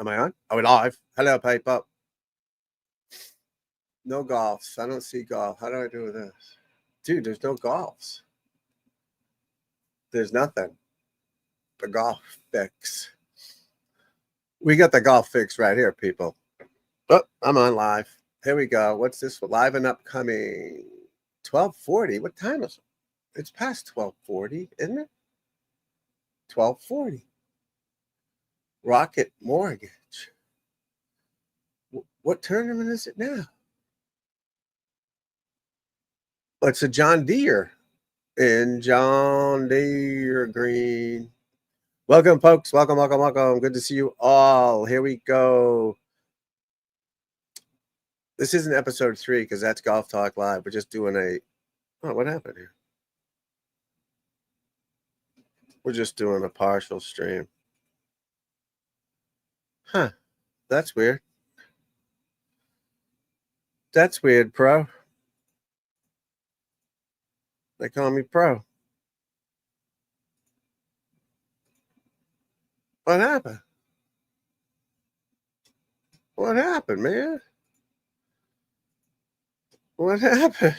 Am I on? Are we live? Hello, people. No golfs. I don't see golf. How do I do this? Dude, there's no golfs. There's nothing. The golf fix. We got the golf fix right here, people. Oh, I'm on live. Here we go. What's this? Live and upcoming. 12:40. What time is it? It's past 12:40, isn't it? 12:40. Rocket Mortgage. What tournament is it now? It's a John Deere in John Deere Green. Welcome, folks. Welcome, welcome, welcome. Good to see you all. Here we go. This isn't episode 3 because that's Golf Talk Live. We're just doing a... Oh, what happened here? We're just doing a partial stream. Huh. That's weird. That's weird, Pro. They call me Pro. What happened? What happened, man? What happened?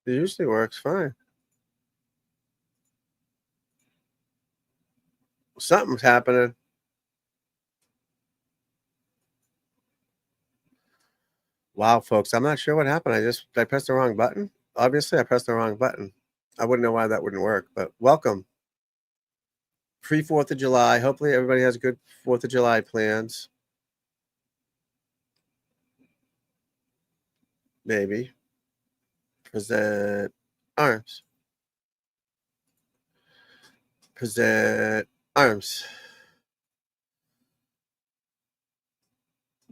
It usually works fine. Something's happening. Wow, folks, I'm not sure what happened. Did I press the wrong button? Obviously, I pressed the wrong button. I wouldn't know why that wouldn't work, but welcome. Pre-4th of July. Hopefully, everybody has good 4th of July plans. Maybe. Present arms. Present arms.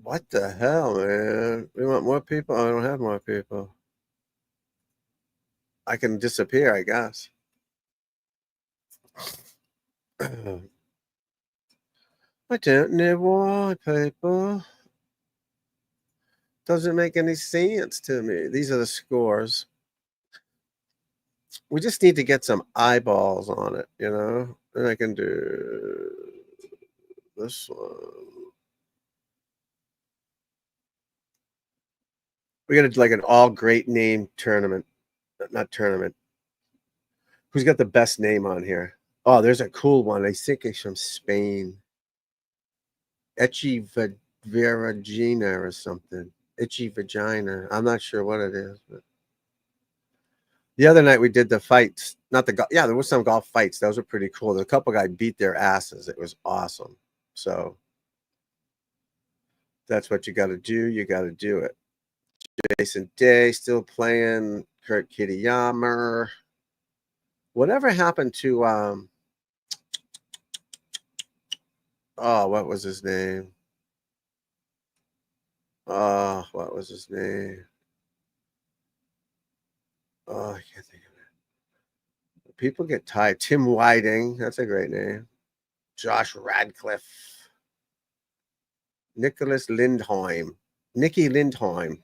What the hell, man? We want more people? Oh, I don't have more people. I can disappear, I guess. I don't know why, people. Doesn't make any sense to me. These are the scores. We just need to get some eyeballs on it, you know? And I can do this one. We got to do like an all great name tournament. Not tournament. Who's got the best name on here? Oh, there's a cool one. I think it's from Spain. Echevergina or something. Itchy vagina. I'm not sure what it is, but the other night we did the fights. Not the golf. Yeah, there was some golf fights. Those were pretty cool. The couple guys beat their asses. It was awesome. So that's what you got to do. You got to do it. Jason Day still playing. Kurt Kitayama. Whatever happened to oh, what was his name? Oh, what was his name? Oh, I can't think of it. People get tired. Tim Whiting. That's a great name. Josh Radcliffe. Nicholas Lindholm. Nicky Lindholm.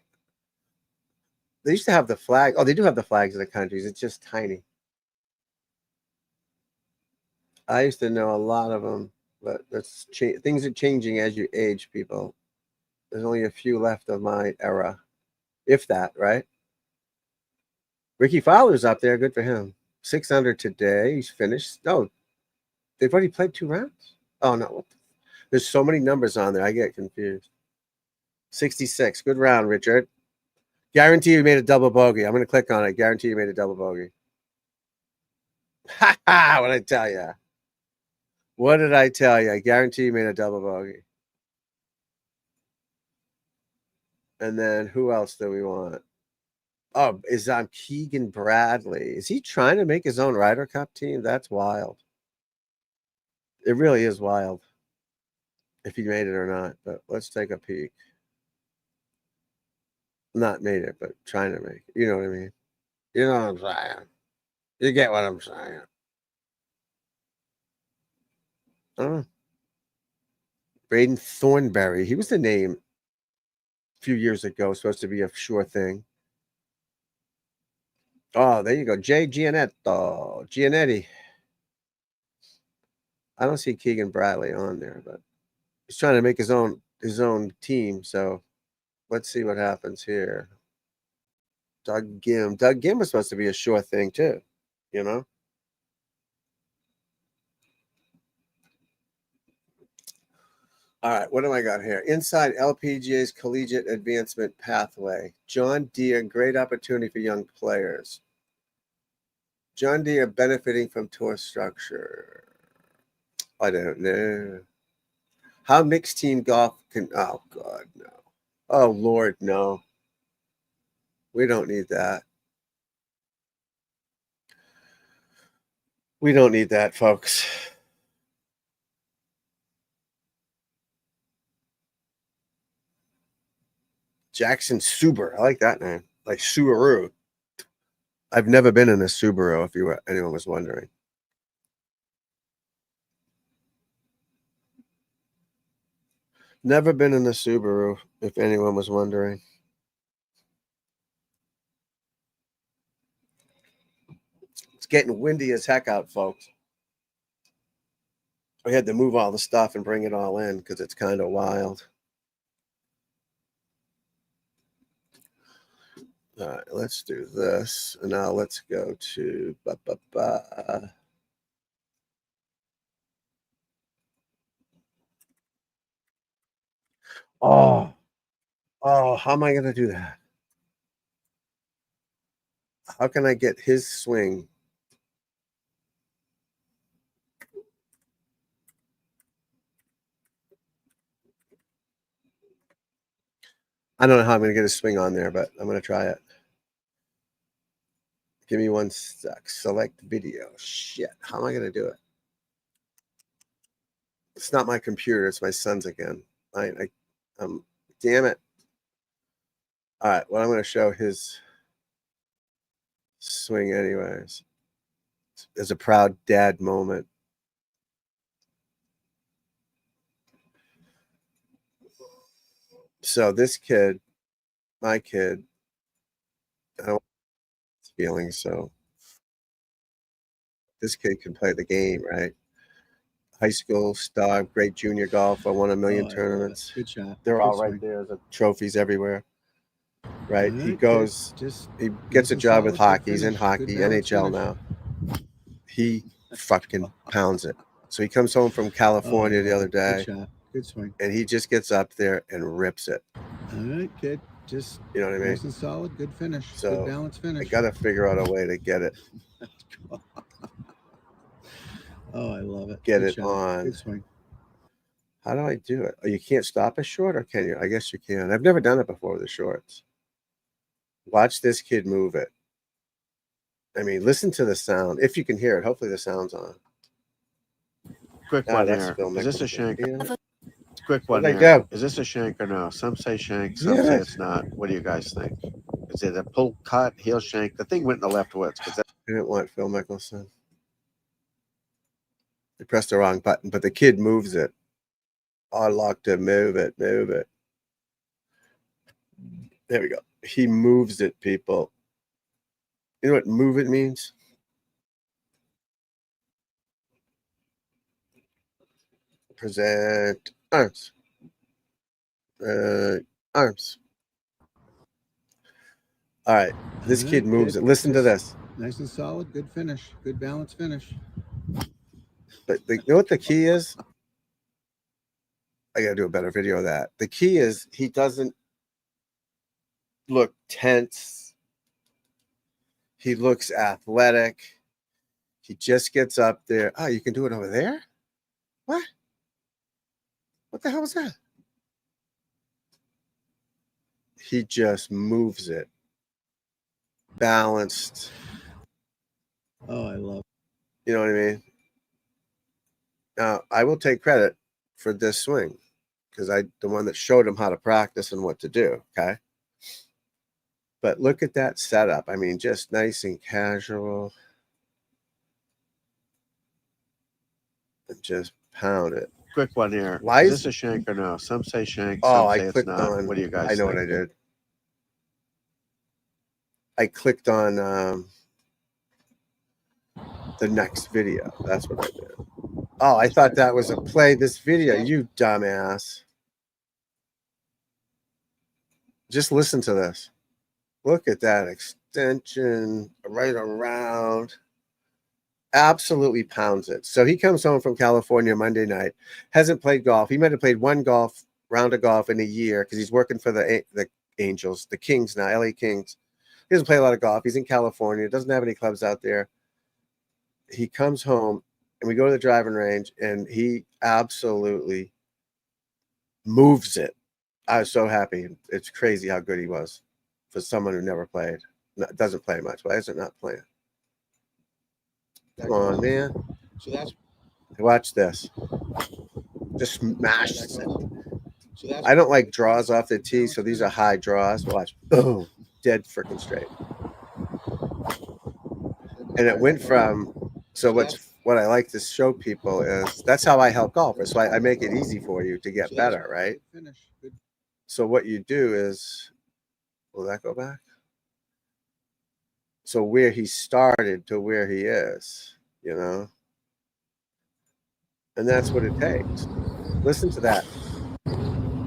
They used to have the flag. Oh, they do have the flags of the countries. It's just tiny. I used to know a lot of them, but things are changing as you age, people. There's only a few left of my era, if that, right? Ricky Fowler's up there. Good for him. 6 under today. He's finished. No, they've already played 2 rounds. Oh, no. There's so many numbers on there. I get confused. 66. Good round, Richard. Guarantee you made a double bogey. I'm going to click on it. Guarantee you made a double bogey. Ha ha! What did I tell you? What did I tell you? I guarantee you made a double bogey. And then who else do we want? Oh, is Keegan Bradley. Is he trying to make his own Ryder Cup team? That's wild. It really is wild if he made it or not. But let's take a peek. Not made it, but trying to make it. You know what I mean? You know what I'm saying? You get what I'm saying? Oh. Braden Thornberry. He was the name a few years ago. Supposed to be a sure thing. Oh, there you go. Jay Giannetti. I don't see Keegan Bradley on there, but he's trying to make his own team. So let's see what happens here. Doug Gim. Doug Gim was supposed to be a sure thing too, you know. All right, what do I got here? Inside LPGA's Collegiate Advancement Pathway. John Deere, great opportunity for young players. John Deere benefiting from tour structure. I don't know. How mixed team golf can, oh God, no. Oh Lord, no. We don't need that. We don't need that, folks. Jackson Subaru. I like that name. Like Subaru. I've never been in a Subaru, if anyone was wondering. Never been in a Subaru, if anyone was wondering. It's getting windy as heck out, folks. We had to move all the stuff and bring it all in because it's kind of wild. All right, let's do this. And now let's go to Oh, how am I going to do that? How can I get his swing? I don't know how I'm going to get his swing on there, but I'm going to try it. Give me one sec. Select video. Shit. How am I going to do it? It's not my computer. It's my son's again. Damn it. All right. Well, I'm going to show his swing anyways. It's a proud dad moment. So this kid, my kid, I don't want his feelings. So this kid can play the game, right? High school star, great junior golfer, won a million tournaments. Good shot. They're all right there. There's trophies everywhere. Right? He goes, he gets a job with hockey. He's in hockey, NHL now. He fucking pounds it. So he comes home from California the other day. Good shot. Good swing. And he just gets up there and rips it. All right, kid. Just, you know what I mean? Nice and solid. Good finish. So good balanced finish. I got to figure out a way to get it. Oh, I love it. Get good it shot. on. Good swing. How do I do it? Oh, you can't stop a short, or can you? I guess you can. I've never done it before with the shorts. Watch this kid move it. I mean, listen to the sound. If you can hear it, hopefully the sound's on. Quick one here. Is this a shank? Quick one here. Is this a shank or no? Some say shank, some say it's not. What do you guys think? Is it a pull cut, heel shank? The thing went in the left woods. I didn't want Phil Mickelson. They pressed the wrong button, but the kid moves it. I like to move it, move it. There we go. He moves it, people. You know what move it means? Present arms. Arms. All right. This kid moves it. Listen to this. Nice and solid. Good finish. Good balanced finish. But you know what the key is? I got to do a better video of that. The key is he doesn't look tense. He looks athletic. He just gets up there. Oh, you can do it over there? What? What the hell was that? He just moves it. Balanced. Oh, I love it. You know what I mean? Now, I will take credit for this swing because I'm the one that showed him how to practice and what to do, okay? But look at that setup. I mean, just nice and casual. And just pound it. Quick one here. Why is this a shank or no? Some say shank, some say it's not. On, what do you guys think? I know think? what I did. I clicked on the next video. That's what I did. Oh, I thought that was a play this video, you dumbass. Just listen to this. Look at that extension right around. Absolutely pounds it. So he comes home from California Monday night, hasn't played golf. He might have played one round of golf in a year because he's working for the Angels, the Kings now, LA Kings. He doesn't play a lot of golf. He's in California, doesn't have any clubs out there. He comes home and we go to the driving range and he absolutely moves it. I was so happy. It's crazy how good he was for someone who never played. Doesn't play much. Why is it not playing? Come on, man. So that's watch this. Just smashes it. I don't like draws off the tee, so these are high draws. Watch. Boom. Dead freaking straight. And it went from, so what I like to show people is that's how I help golfers. So I make it easy for you to get better, right? So what you do is, will that go back? So where he started to where he is, you know? And that's what it takes. Listen to that.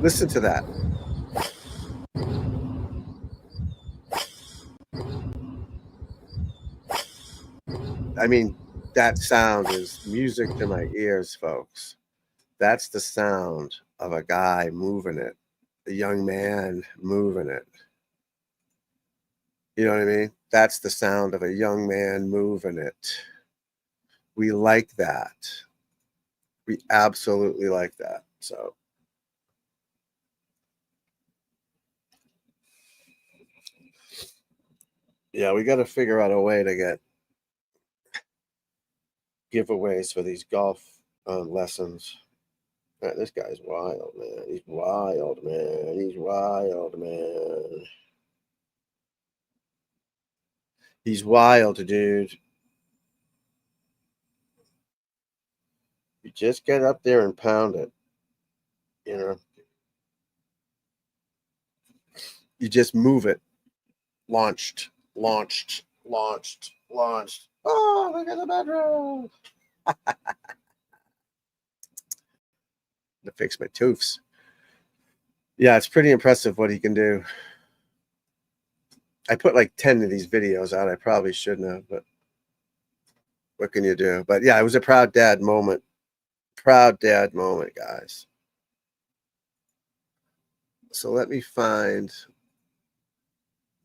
Listen to that. I mean, that sound is music to my ears, folks. That's the sound of a guy moving it, a young man moving it. You know what I mean? That's the sound of a young man moving it. We like that. We absolutely like that. So, yeah, we got to figure out a way to get giveaways for these golf lessons. Man, this guy's wild, man. He's wild, man. He's wild, man. He's wild, dude. You just get up there and pound it. You know? You just move it. Launched. Oh, look at the bedroom. To fix my toofs. Yeah, it's pretty impressive what he can do. I put like 10 of these videos out. I probably shouldn't have, but what can you do? But yeah, it was a proud dad moment. Proud dad moment, guys. So let me find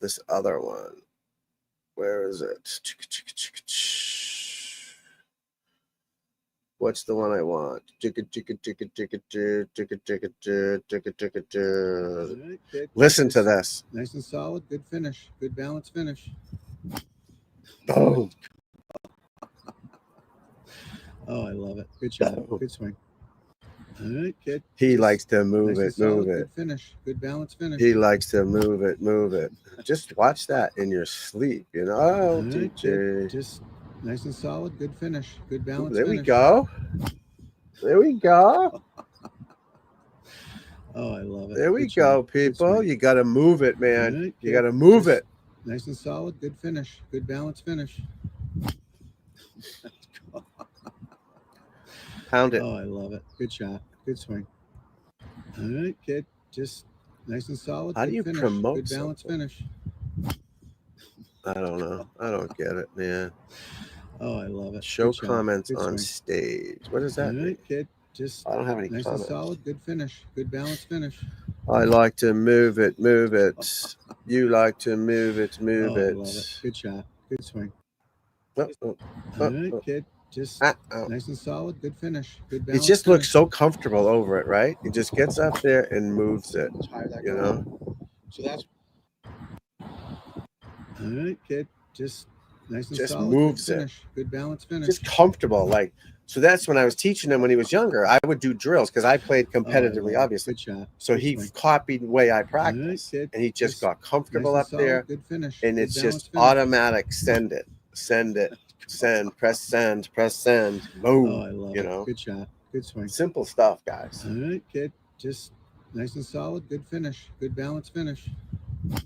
this other one. Where is it? What's the one I want? Listen to this. Nice and solid. Good finish. Good balance finish. Boom. Oh, I love it. Good shot. Good swing. All right, kid. He likes to move it, move it. Good finish. Good balance finish. He likes to move it, move it. Just watch that in your sleep, you know. Oh, DJ. Just nice and solid. Good finish. Good balance there finish. We go. There we go. Oh, I love it. There we go, people. You got to move it, man. Right, you got to move it. Nice and solid. Good finish. Good balance finish. Pound it. Oh, I love it. Good shot. Good swing. All right, kid. Just nice and solid. How do you finish. promote good balance finish? I don't know. I don't get it, man. Oh, I love it. Show comments on stage. What is that? All right, kid. Just I don't have any nice comments. And solid. Good finish. Good balance finish. I like to move it, move it. You like to move it, move it. I love it. Good shot. Good swing. All right, kid. Just nice and solid. Good finish. Good balance. He just looks so comfortable over it, right? He just gets up there and moves it. You know? So that's all right, kid. Just nice and just solid. Moves good finish. Good balance finish. Just comfortable. Like, so that's when I was teaching him when he was younger. I would do drills because I played competitively, obviously. Good shot. So good he swing. Copied the way I practiced. Right, and he just got comfortable nice up there. Good finish. And good it's just finish. automatic. Send it. Send, press send, boom. Oh, I love you it. know, good shot, good swing. Simple stuff, guys. All right, kid. Just nice and solid, good finish, good balance finish. I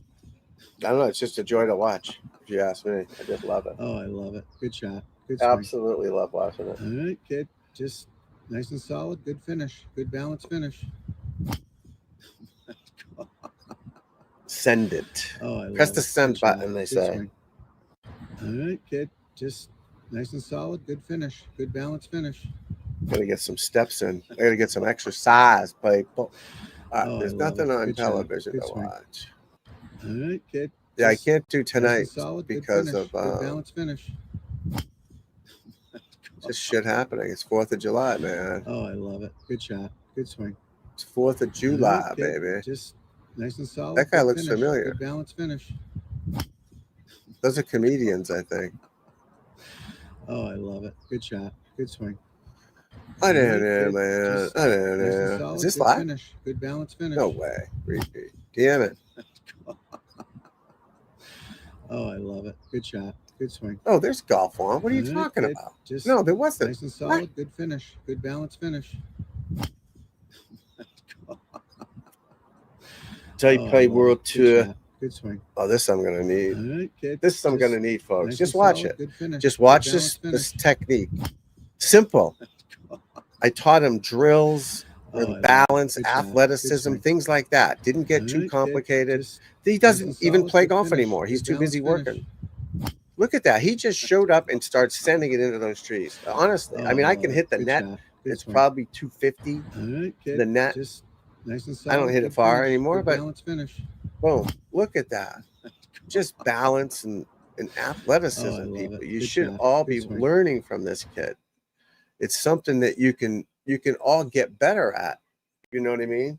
don't know. It's just a joy to watch, if you ask me. I just love it. Oh, I love it. Good shot, good swing. Absolutely love watching it. All right, kid. Just Nice and solid. Good finish. Good balance finish. Send it. Oh, I love Press the it. send Good button, shot. they Good say. swing. All right, kid. Just nice and solid. Good finish. Good balance finish. Gotta get some steps in. I gotta get some exercise, people. Oh, There's nothing on Good television Good to swing. watch. All right, kid. Yeah, I Just can't do nice tonight and solid. Good because finish. of Good balance finish. just shit happening. It's 4th of July, man. Oh, I love it. Good shot. Good swing. It's 4th of All July, right, kid. baby. Just nice and solid. That guy Good looks finish. familiar. Good balance finish. Those are comedians, I think. Oh, I love it. Good shot. Good swing. I don't All right, know, kid. man. Just I don't nice and know. solid. Is this Good live? finish. Good balance finish. No way. Repeat. Damn it. Oh, I love it. Good shot. Good swing. Oh, there's golf on. What are you All right, talking kid. about? Just No, there wasn't. nice and What? solid. Good finish. Good balance finish. Type Play World Tour. Good swing. Oh, this I'm gonna need. All right, kid. This I'm gonna need, folks. Nice Just and watch solid, it. Good finish. Just watch Good balance this finish. technique. Simple. I taught him drills and balance, Good shot. Good athleticism, swing. things like that. Didn't get All too right, kid. complicated. Just He nice doesn't and even solid, play good golf finish. anymore. He's Good too busy balance working. finish. Look at that. He just showed up and started sending it into those trees. Honestly, Oh, I mean, I love can it. hit the Good net. shot. Good It's swing. probably 250. All right, kid. The net. Just nice and I solid. don't hit it Good far finish. anymore, Good but balance finish. boom. Look at that. Just balance and athleticism, Oh, I love people. it. You Good should shot. all Good be swing. learning from this kid. It's something that you can all get better at. You know what I mean?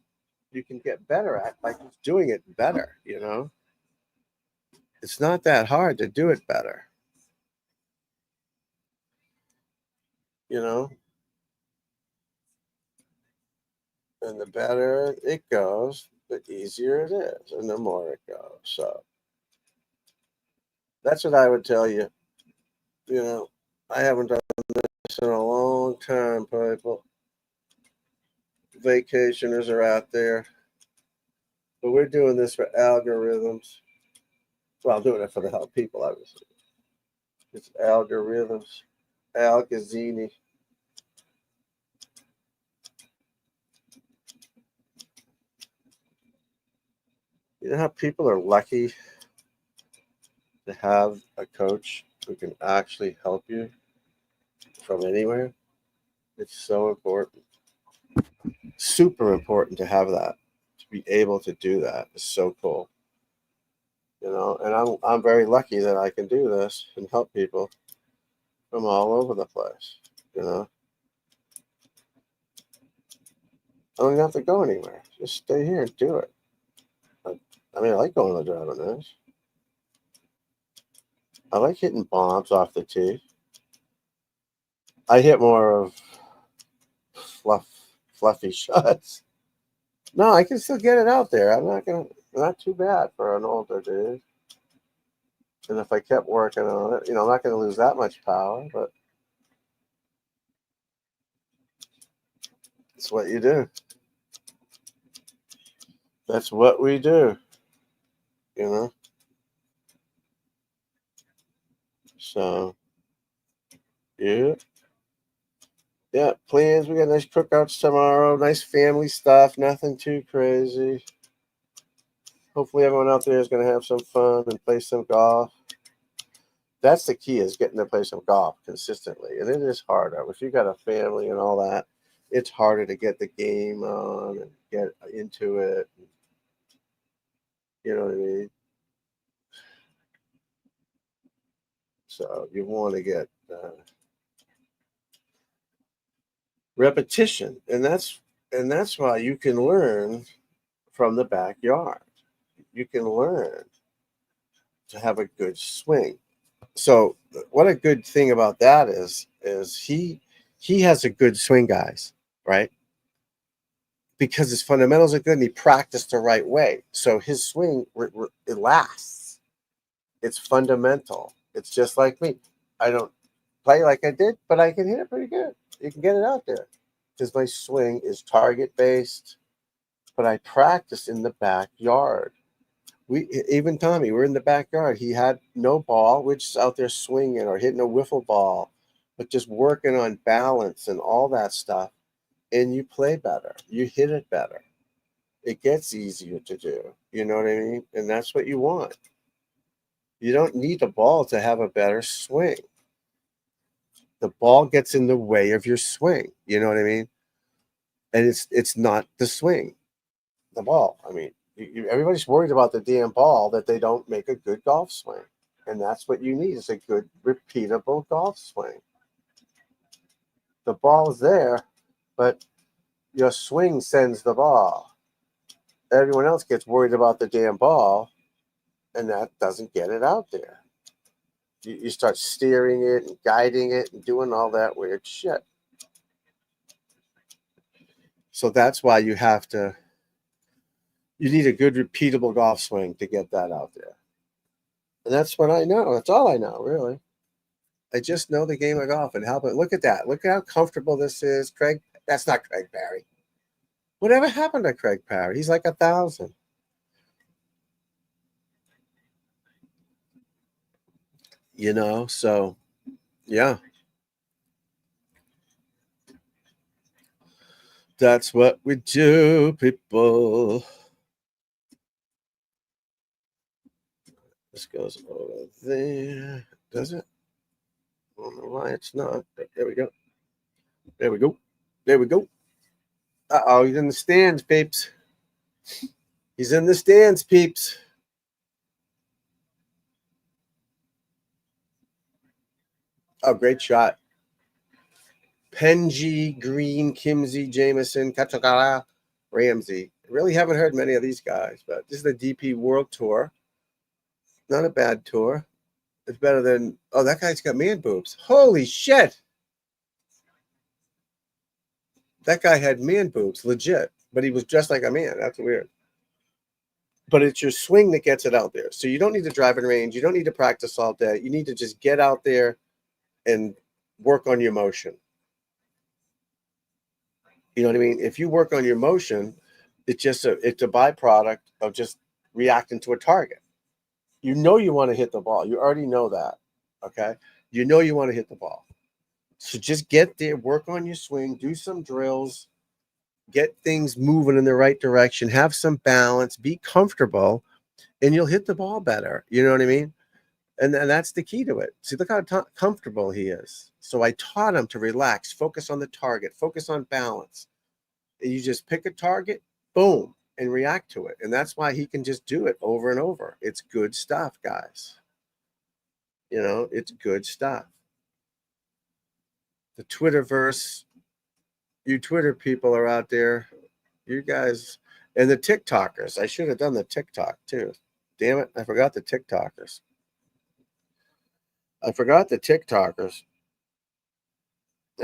You can get better at by just doing it better, you know? It's not that hard to do it better. You know? And the better it goes, the easier it is, and the more it goes. So that's what I would tell you. You know, I haven't done this in a long time, people. Vacationers are out there. But we're doing this for algorithms. Well, I'm doing it for the help people, obviously. It's algorithms. Al Gazzini. You know how people are lucky to have a coach who can actually help you from anywhere? It's so important. Super important to have that. To be able to do that is so cool. You know, and I'm very lucky that I can do this and help people from all over the place. You know, I don't have to go anywhere. Just stay here and do it. I mean, I like going to the driving range. I like hitting bombs off the tee. I hit more of fluffy shots. No, I can still get it out there. Not too bad for an older dude. And if I kept working on it, you know, I'm not going to lose that much power, but it's what you do. That's what we do, you know. So, yeah. Yeah, plans. We got nice cookouts tomorrow. Nice family stuff. Nothing too crazy. Hopefully everyone out there is going to have some fun and play some golf. That's the key, is getting to play some golf consistently. And it is harder. If you got a family and all that, it's harder to get the game on and get into it. You know what I mean? So you want to get repetition. And that's why you can learn from the backyard. You can learn to have a good swing. So what a good thing about that is he has a good swing, guys, right? Because his fundamentals are good and he practiced the right way. So his swing, it lasts. It's fundamental. It's just like me. I don't play like I did, but I can hit it pretty good. You can get it out there because my swing is target based, but I practice in the backyard. Even Tommy, we're in the backyard. He had no ball. We're just out there swinging or hitting a wiffle ball, but just working on balance and all that stuff. and you play better. You hit it better. It gets easier to do. You know what I mean? And that's what you want. You don't need a ball to have a better swing. The ball gets in the way of your swing. You know what I mean? And it's not the swing, the ball. I mean, everybody's worried about the damn ball that they don't make a good golf swing. And that's what you need is a good, repeatable golf swing. The ball's there, but your swing sends the ball. Everyone else gets worried about the damn ball, and that doesn't get it out there. You start steering it and guiding it and doing all that weird shit. So that's why you need a good, repeatable golf swing to get that out there. And that's what I know. That's all I know, really. I just know the game of golf and help it. Look at that. Look at how comfortable this is. Craig, that's not Craig Parry. Whatever happened to Craig Parry? He's like 1,000. You know, so yeah. That's what we do, people. This goes over there. Does it? I don't know why it's not, but there we go. There we go. There we go. Uh-oh, he's in the stands, peeps. He's in the stands, peeps. Oh, great shot. Penji, Green, Kimsey, Jameson, Katakara, Ramsey. I really haven't heard many of these guys, but this is the DP World Tour. Not a bad tour. It's better than... Oh, that guy's got man boobs. Holy shit. That guy had man boobs, legit. But he was dressed like a man. That's weird. But it's your swing that gets it out there. So you don't need to driving range. You don't need to practice all day. You need to just get out there and work on your motion. You know what I mean? If you work on your motion, it's a byproduct of just reacting to a target. You know you want to hit the ball. You already know that, okay? You know you want to hit the ball. So just get there, work on your swing, do some drills, get things moving in the right direction, have some balance, be comfortable, and you'll hit the ball better. You know what I mean? And that's the key to it. See, look how comfortable he is. So I taught him to relax, focus on the target, focus on balance. And you just pick a target, boom, and react to it. And that's why he can just do it over and over. It's good stuff, guys. You know, it's good stuff. The Twitterverse, you Twitter people are out there. You guys, and the TikTokers. I should have done the TikTok too. Damn it, I forgot the TikTokers. I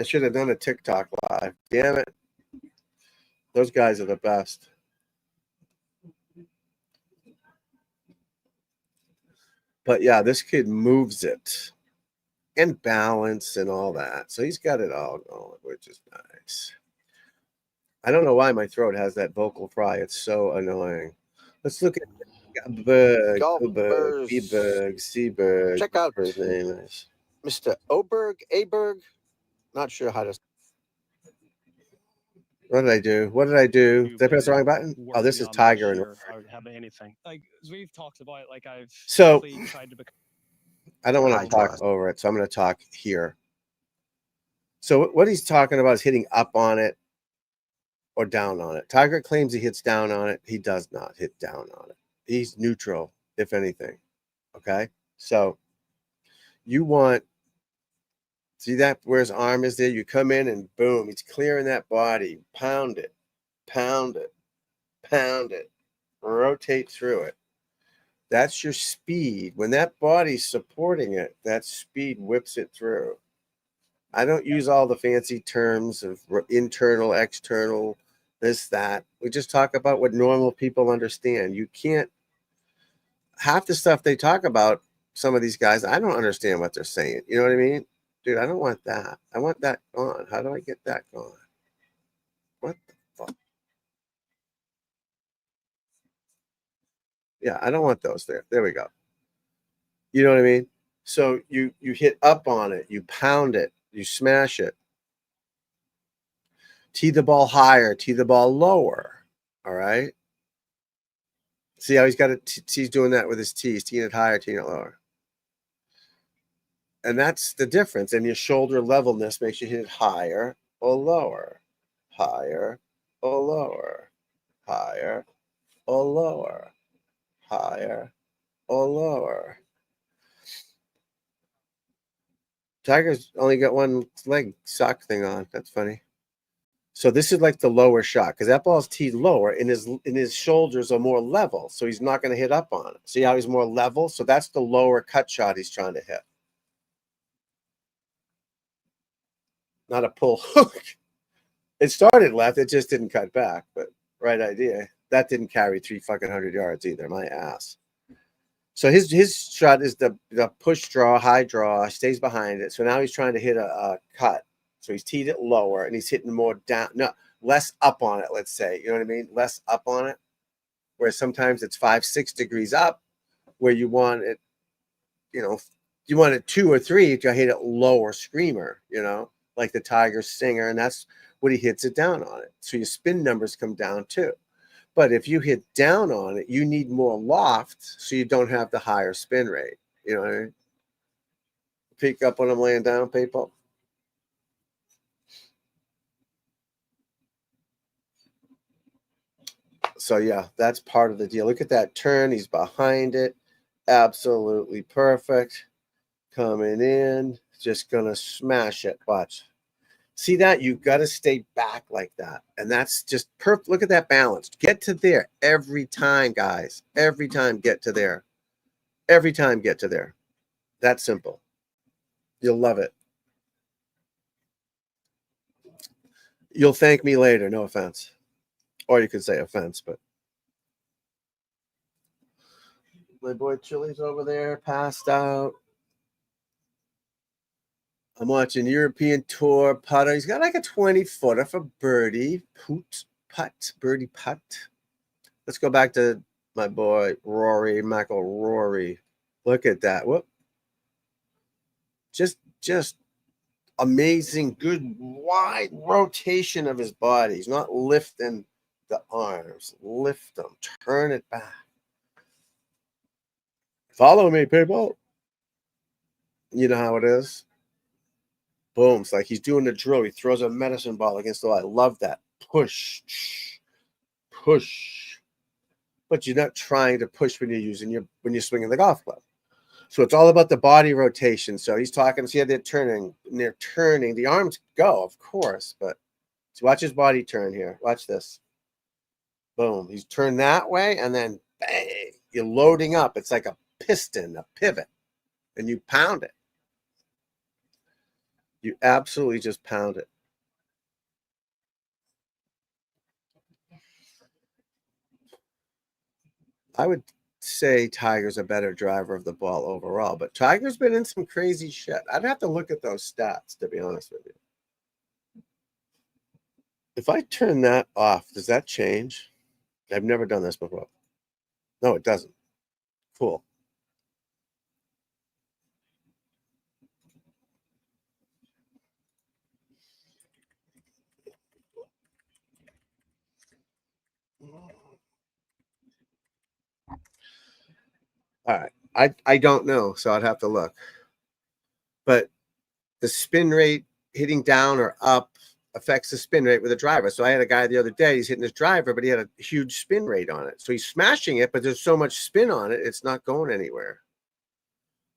should have done a TikTok live. Damn it. Those guys are the best. But yeah, this kid moves it and balance and all that. So he's got it all going, which is nice. I don't know why my throat has that vocal fry. It's so annoying. Let's look at Berg, Seaberg. Check out his name is Mr. Aberg. Not sure how to. What did I do? Did I press the wrong button? Oh, this is Tiger. And have anything like we've talked about. Like I've tried to become. I don't want to talk over it, so I'm going to talk here. So what he's talking about is hitting up on it or down on it. Tiger claims he hits down on it. He does not hit down on it. He's neutral, if anything. Okay, so you want. See that where his arm is there? You come in and boom, he's clearing that body. Pound it, rotate through it. That's your speed. When that body's supporting it, that speed whips it through. I don't use all the fancy terms of internal, external, this, that. We just talk about what normal people understand. You can't, half the stuff they talk about, some of these guys, I don't understand what they're saying. You know what I mean? Dude, I don't want that. I want that gone. How do I get that gone? What the fuck? Yeah, I don't want those there. There we go. You know what I mean? So you hit up on it, you pound it, you smash it. Tee the ball higher, tee the ball lower. All right. See how he's got it? He's doing that with his tees, teeing it higher, teeing it lower. And that's the difference. And your shoulder levelness makes you hit it higher or lower, higher or lower, higher or lower, higher or lower. Tiger's only got one leg sock thing on. That's funny. So this is like the lower shot because that ball's teed lower and his shoulders are more level. So he's not going to hit up on it. See how he's more level? So that's the lower cut shot he's trying to hit. Not a pull hook. It started left. It just didn't cut back. But right idea. That didn't carry 300 yards either. My ass. So his shot is the push draw, high draw, stays behind it. So now he's trying to hit a cut. So he's teed it lower and he's hitting more down, no, less up on it, let's say. You know what I mean? Less up on it. Whereas sometimes it's 5-6 degrees up where you want it, you want it 2 or 3 to hit it lower screamer, like the Tiger Singer. And that's what he hits it down on it. So your spin numbers come down too. But if you hit down on it, you need more loft so you don't have the higher spin rate. You know what I mean? Peek up when I'm laying down, people. So, yeah, that's part of the deal. Look at that turn. He's behind it. Absolutely perfect. Coming in. Just going to smash it. Watch. See that? You've got to stay back like that. And that's just perfect. Look at that balance. Get to there every time, guys. Every time get to there. Every time get to there. That simple. You'll love it. You'll thank me later. No offense. Or you could say offense, but. My boy Chili's over there, passed out. I'm watching European Tour putter. He's got like a 20-footer for birdie. Birdie putt. Let's go back to my boy Rory McIlroy. Look at that. Whoop. Just amazing, good wide rotation of his body. He's not lifting the arms. Lift them. Turn it back. Follow me, people. You know how it is. Boom. It's like he's doing the drill. He throws a medicine ball against the wall. I love that. Push. Push. But you're not trying to push when you're swinging the golf club. So it's all about the body rotation. So he's talking. See how they're turning. And they're turning. The arms go, of course. But so watch his body turn here. Watch this. Boom. He's turned that way. And then bang. You're loading up. It's like a piston, a pivot. And you pound it. You absolutely just pound it. I would say Tiger's a better driver of the ball overall, but Tiger's been in some crazy shit. I'd have to look at those stats, to be honest with you. If I turn that off, does that change? I've never done this before. No, it doesn't. Cool. All right. I don't know, so I'd have to look. But the spin rate hitting down or up affects the spin rate with a driver. So I had a guy the other day, he's hitting his driver, but he had a huge spin rate on it. So he's smashing it, but there's so much spin on it, it's not going anywhere.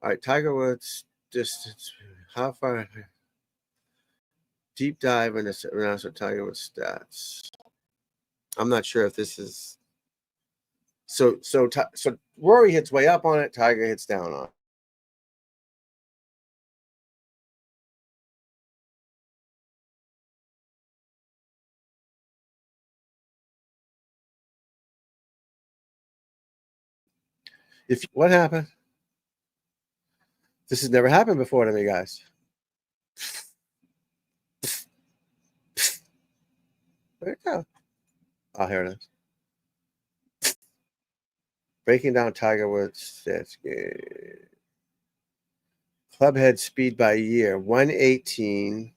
All right, Tiger Woods distance. How far? Deep dive into Tiger Woods stats. I'm not sure if this is so Rory hits way up on it, Tiger hits down on it. What happened? This has never happened before to me, guys. Where'd it go? Oh, here it is. Breaking down Tiger Woods stats. Club head speed by year 118,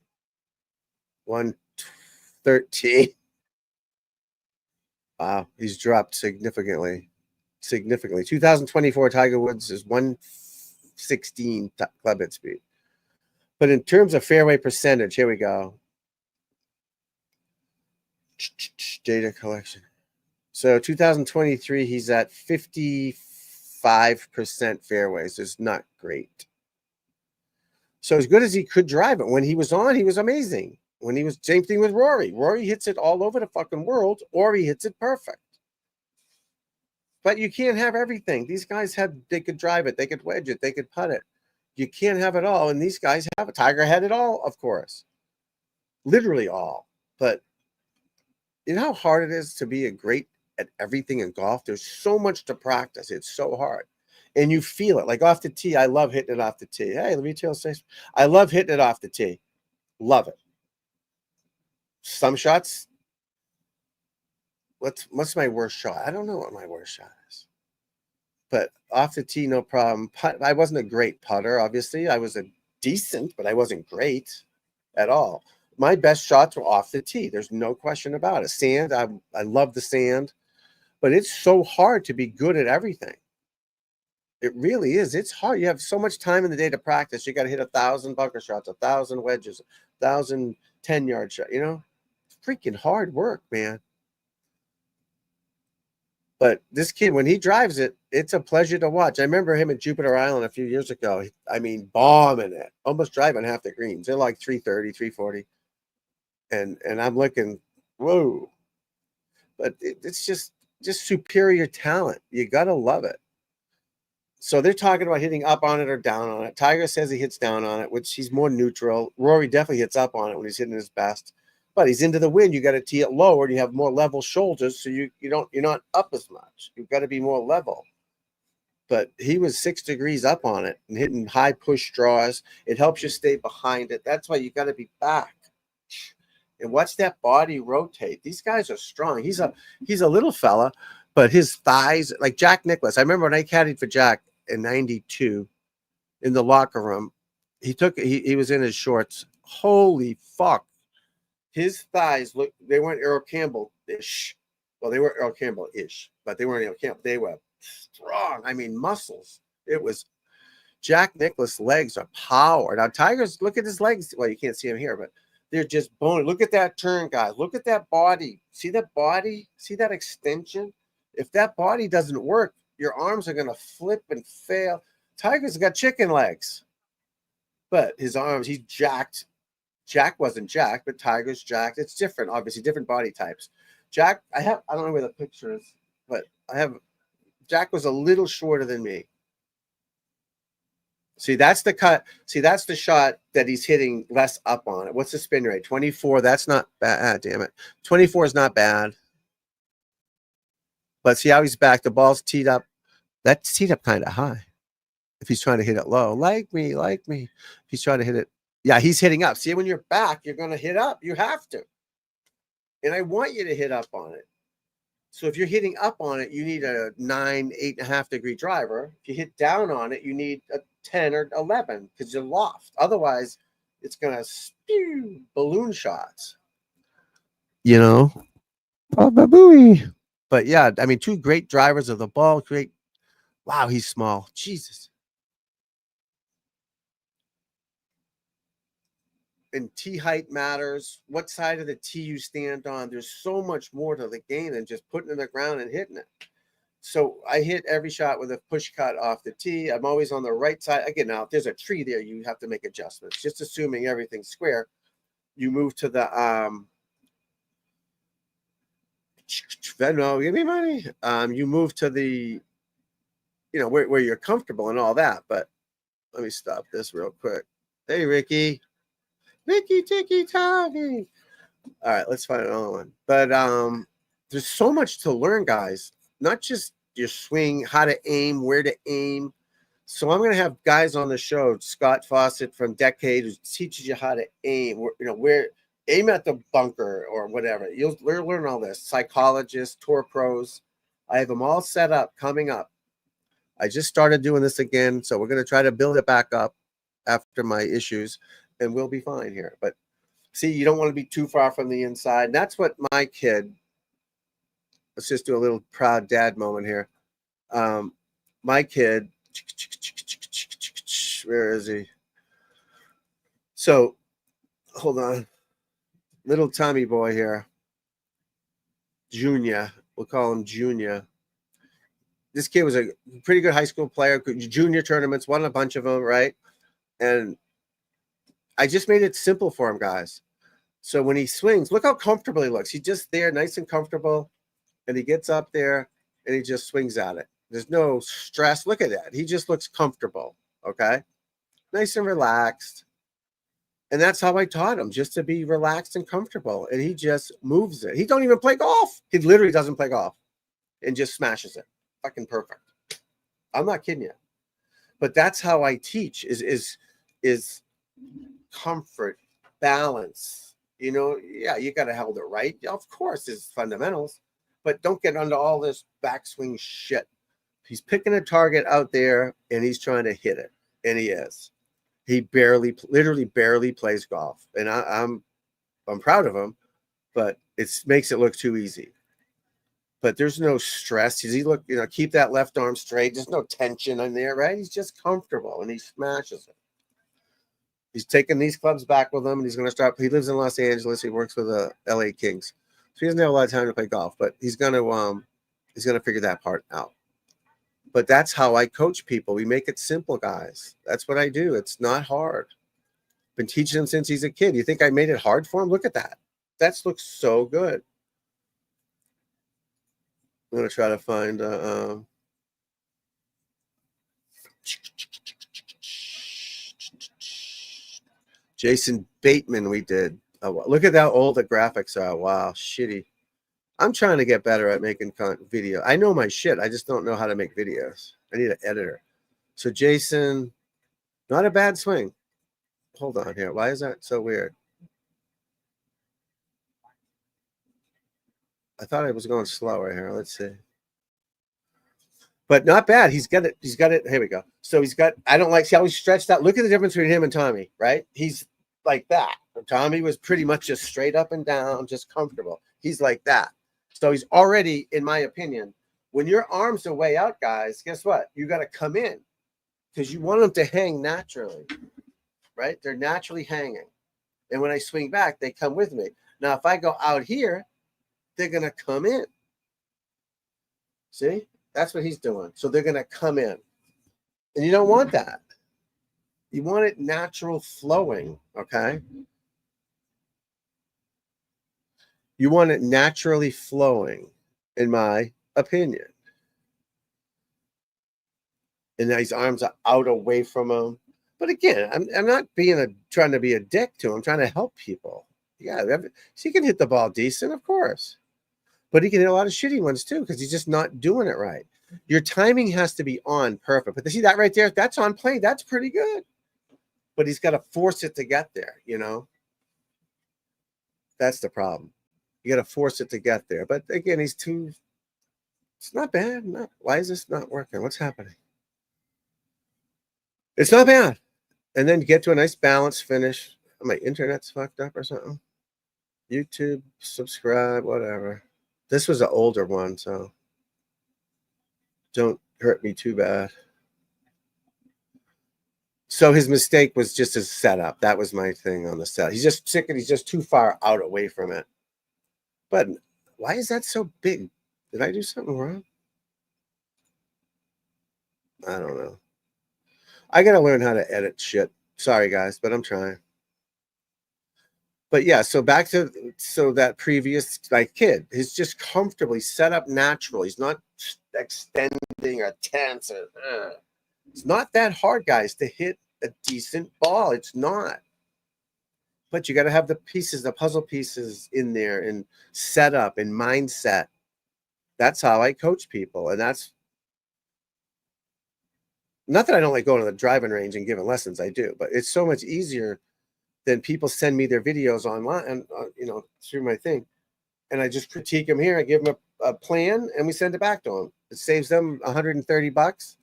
13. Wow, he's dropped significantly. 2024 Tiger Woods is 116 club hit speed. But in terms of fairway percentage, here we go. Data collection. So 2023, he's at 55% fairways. It's not great. So as good as he could drive it, when he was on, he was amazing. When he was, same thing with Rory. Rory hits it all over the fucking world, or he hits it perfect. But you can't have everything. These guys they could drive it, they could wedge it, they could putt it. You can't have it all. And these guys have it. Tiger had it all, of course. Literally all. But you know how hard it is to be a great at everything in golf? There's so much to practice. It's so hard. And you feel it. Like off the tee, I love hitting it off the tee. Hey, the retail says, I love hitting it off the tee. Love it. Some shots, what's my worst shot? I don't know what my worst shot is. But off the tee, no problem. I wasn't a great putter, obviously. I was a decent, but I wasn't great at all. My best shots were off the tee. There's no question about it. Sand, I love the sand. But it's so hard to be good at everything. It really is. It's hard. You have so much time in the day to practice. You got to hit 1,000 bunker shots, 1,000 wedges, 1,000 10-yard shots. You know, it's freaking hard work, man. But this kid, when he drives it, it's a pleasure to watch. I remember him at Jupiter Island a few years ago. I mean, bombing it, almost driving half the greens. They're like 330, 340. And I'm looking, whoa. But it's just superior talent. You got to love it. So they're talking about hitting up on it or down on it. Tiger says he hits down on it, which he's more neutral. Rory definitely hits up on it when he's hitting his best. But he's into the wind. You got to tee it lower, and you have more level shoulders, so you're not up as much. You've got to be more level. But he was 6 degrees up on it and hitting high push draws. It helps you stay behind it. That's why you got to be back. And watch that body rotate. These guys are strong. He's a little fella, but his thighs, like Jack Nicklaus. I remember when I caddied for Jack in '92 in the locker room. He was in his shorts. Holy fuck. His thighs they weren't Earl Campbell-ish. Well, they were Earl Campbell-ish, but they weren't Earl Campbell. They were strong. I mean, muscles. It was Jack Nicklaus' legs are power. Now, Tiger's, look at his legs. Well, you can't see him here, but they're just bony. Look at that turn, guys. Look at that body. See that body? See that extension? If that body doesn't work, your arms are going to flip and fail. Tiger's got chicken legs, but his arms, he's jacked. Jack wasn't jacked, but Tiger's jacked. It's different, obviously, different body types. Jack, I don't know where the picture is, but Jack was a little shorter than me. See, that's the cut. See, that's the shot that he's hitting less up on it. What's the spin rate? 24. That's not bad. Damn it. 24 is not bad. But see how he's back. The ball's teed up. That's teed up kind of high. If he's trying to hit it low. Like me. If he's trying to hit it. Yeah, he's hitting up. See, when you're back, you're going to hit up. You have to. And I want you to hit up on it. So if you're hitting up on it, you need a 9, 8.5 degree driver. If you hit down on it, you need a 10 or 11 because you're loft. Otherwise, it's going to spew balloon shots. You know? But yeah, I mean, 2 great drivers of the ball. Great. Wow, he's small. Jesus. And tee height matters. What side of the tee you stand on. There's so much more to the game than just putting it in the ground and hitting it. So I hit every shot with a push cut off the tee. I'm always on the right side. Again, now if there's a tree there, you have to make adjustments. Just assuming everything's square, you move to the Venmo, give me money. You move to the, where you're comfortable and all that. But let me stop this real quick. Hey, Ricky. Ricky, Ticky, Tommy. All right, let's find another one. But there's so much to learn, guys. Not just your swing, how to aim, where to aim. So I'm going to have guys on the show, Scott Fawcett from Decade, who teaches you how to aim, where aim at the bunker or whatever. You'll learn all this. Psychologists, tour pros. I have them all set up coming up. I just started doing this again, so we're going to try to build it back up after my issues, and we'll be fine here. But See, you don't want to be too far from the inside. And that's what my kid, let's just do a little proud dad moment here. My kid, where is he? So, hold on. Little Tommy boy here. Junior. We'll call him Junior. This kid was a pretty good high school player. Junior tournaments, won a bunch of them, right? And I just made it simple for him, guys. So when he swings, look how comfortable he looks. He's just there, nice and comfortable. And he gets up there and he just swings at it. There's no stress. Look at that. He just looks comfortable. Okay. Nice and relaxed. And that's how I taught him, just to be relaxed and comfortable. And he just moves it. He don't even play golf. He literally doesn't play golf and just smashes it. Fucking perfect. I'm not kidding you. But that's how I teach is comfort, balance. You know, yeah, you got to hold it right. Of course, it's fundamentals. But don't get into all this backswing shit. He's picking a target out there and he's trying to hit it. And he is. He literally barely plays golf. And I'm proud of him, but it makes it look too easy. But there's no stress. Does he look, keep that left arm straight? There's no tension in there, right? He's just comfortable and he smashes it. He's taking these clubs back with him and he's going to start. He lives in Los Angeles. He works with the LA Kings. So he doesn't have a lot of time to play golf, but he's going to figure that part out. But that's how I coach people. We make it simple, guys. That's what I do. It's not hard. Been teaching him since he's a kid. You think I made it hard for him? Look at that. That looks so good. I'm going to try to find Jason Bateman we did. Oh, look at how old the graphics are. Wow, shitty. I'm trying to get better at making video. I know my shit. I just don't know how to make videos. I need an editor. So Jason, not a bad swing. Hold on here. Why is that so weird? I thought I was going slower here. Let's see. But not bad. He's got it. He's got it. Here we go. So he's got, I don't like, see how he's stretched out. Look at the difference between him and Tommy, right? He's like that. Tommy was pretty much just straight up and down, just comfortable. He's like that. So he's already, in my opinion, when your arms are way out, guys, guess what? You got to come in because you want them to hang naturally, right? They're naturally hanging. And when I swing back, they come with me. Now, if I go out here, they're going to come in. See? That's what he's doing. So they're going to come in. And you don't want that. You want it natural flowing, okay? You want it naturally flowing, in my opinion. And his arms are out away from him. But again, I'm not trying to be a dick to him. I'm trying to help people. Yeah, so he can hit the ball decent, of course. But he can hit a lot of shitty ones too because he's just not doing it right. Your timing has to be on perfect. But see that right there? That's on play. That's pretty good. But he's got to force it to get there, That's the problem. You got to force it to get there. But again, it's not bad. Why is this not working? What's happening? It's not bad. And then get to a nice balanced finish. My internet's fucked up or something. YouTube, subscribe, whatever. This was an older one, so don't hurt me too bad. So his mistake was just his setup. That was my thing on the set. He's just sick and he's just too far out away from it. But why is that so big? Did I do something wrong? I don't know. I got to learn how to edit shit. Sorry, guys, but I'm trying. But yeah, so back to that previous kid, he's just comfortably set up natural. He's not extending or tense. It's not that hard, guys, to hit a decent ball. It's not. But you got to have the pieces, the puzzle pieces in there and set up and mindset. That's how I coach people. And that's not that I don't like going to the driving range and giving lessons. I do, but it's so much easier than people send me their videos online and through my thing. And I just critique them here. I give them a plan and we send it back to them. It saves them $130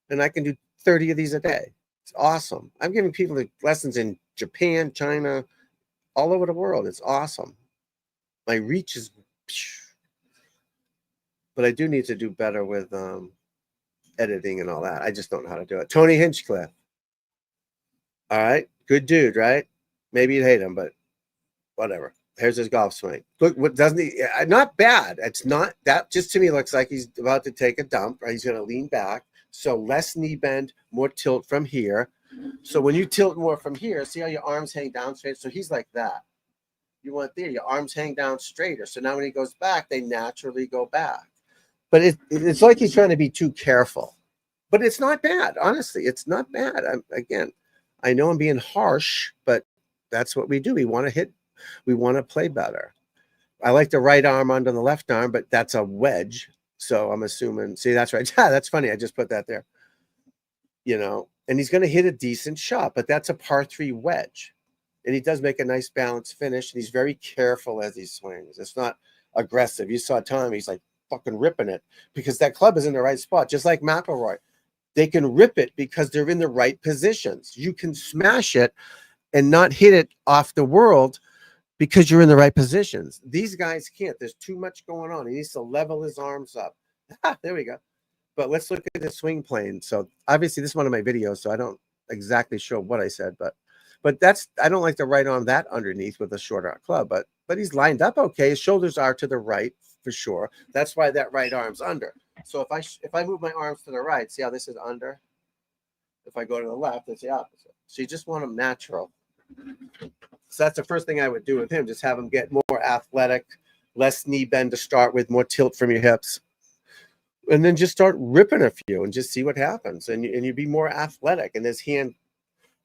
and I can do 30 of these a day. It's awesome. I'm giving people lessons in Japan, China, all over the world. It's awesome. My reach is, but I do need to do better with editing and all that. I just don't know how to do it. Tony Hinchcliffe. All right. Good dude, right? Maybe you'd hate him, but whatever. Here's his golf swing. Look, what doesn't he? Not bad. It's not that. Just to me, looks like he's about to take a dump. Right? He's going to lean back. So less knee bend, more tilt from here. So when you tilt more from here, see how your arms hang down straight? So he's like that. You want there, your arms hang down straighter. So now when he goes back, they naturally go back. But it's like he's trying to be too careful. But it's not bad. Honestly, it's not bad. I know I'm being harsh, but that's what we do. We want to hit. We want to play better. I like the right arm under the left arm, but that's a wedge. So I'm assuming, see, that's right. Yeah, that's funny. I just put that there. You know, and he's going to hit a decent shot, but that's a par 3 wedge. And he does make a nice balanced finish. And he's very careful as he swings. It's not aggressive. You saw Tom, he's like fucking ripping it because that club is in the right spot. Just like McIlroy. They can rip it because they're in the right positions. You can smash it and not hit it off the world because you're in the right positions. These guys can't. There's too much going on. He needs to level his arms up. There we go. But let's look at the swing plane. So obviously this is one of my videos, so I don't exactly show what I said, but that's, I don't like the right arm that underneath with a shorter club, but he's lined up okay. His shoulders are to the right for sure. That's why that right arm's under. So if I move my arms to the right, see how this is under? If I go to the left, it's the opposite. So you just want them natural. So that's the first thing I would do with him. Just have him get more athletic, less knee bend to start with, more tilt from your hips. And then just start ripping a few and just see what happens. And you'd be more athletic. And his hand,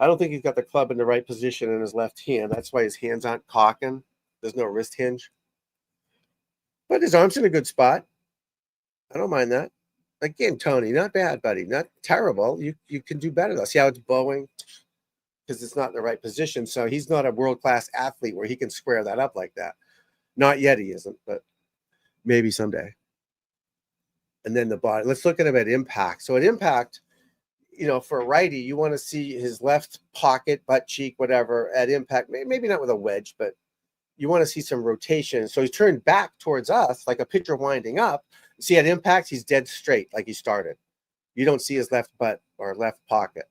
I don't think he's got the club in the right position in his left hand. That's why his hands aren't cocking. There's no wrist hinge. But his arm's in a good spot. I don't mind that. Again, Tony, not bad, buddy. Not terrible. You can do better, though. See how it's bowing? Because it's not in the right position. So he's not a world-class athlete where he can square that up like that. Not yet he isn't, but maybe someday. And then the body. Let's look at him at impact. So at impact, you know, for a righty, you want to see his left pocket, butt cheek, whatever, at impact. Maybe not with a wedge, but you want to see some rotation. So he's turned back towards us like a pitcher winding up. See, at impact, he's dead straight like he started. You don't see his left butt or left pocket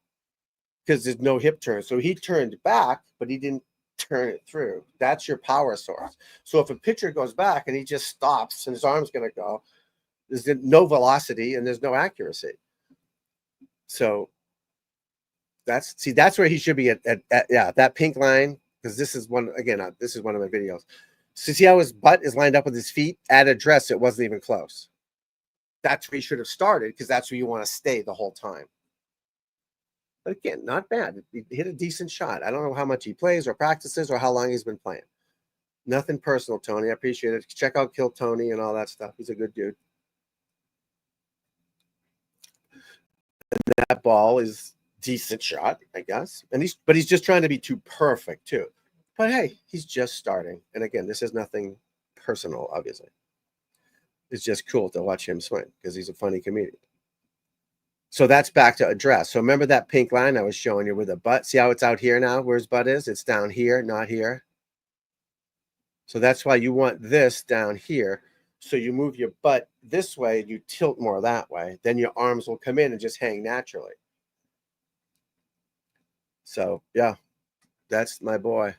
because there's no hip turn. So he turned back, but he didn't turn it through. That's your power source. So if a pitcher goes back and he just stops and his arm's going to go, there's no velocity and there's no accuracy. So that's where he should be at that pink line, because this is one, again, this is one of my videos. So see how his butt is lined up with his feet? At address, it wasn't even close. That's where he should have started, because that's where you want to stay the whole time. But again, not bad. He hit a decent shot. I don't know how much he plays or practices or how long he's been playing. Nothing personal, Tony. I appreciate it. Check out Kill Tony and all that stuff. He's a good dude. And that ball is decent shot, I guess. And he's just trying to be too perfect too. But hey, he's just starting. And again, this is nothing personal, obviously. It's just cool to watch him swing because he's a funny comedian. So that's back to address. So remember that pink line I was showing you with a butt? See how it's out here now where his butt is? It's down here, not here. So that's why you want this down here. So you move your butt this way, you tilt more that way. Then your arms will come in and just hang naturally. So, yeah, that's my boy.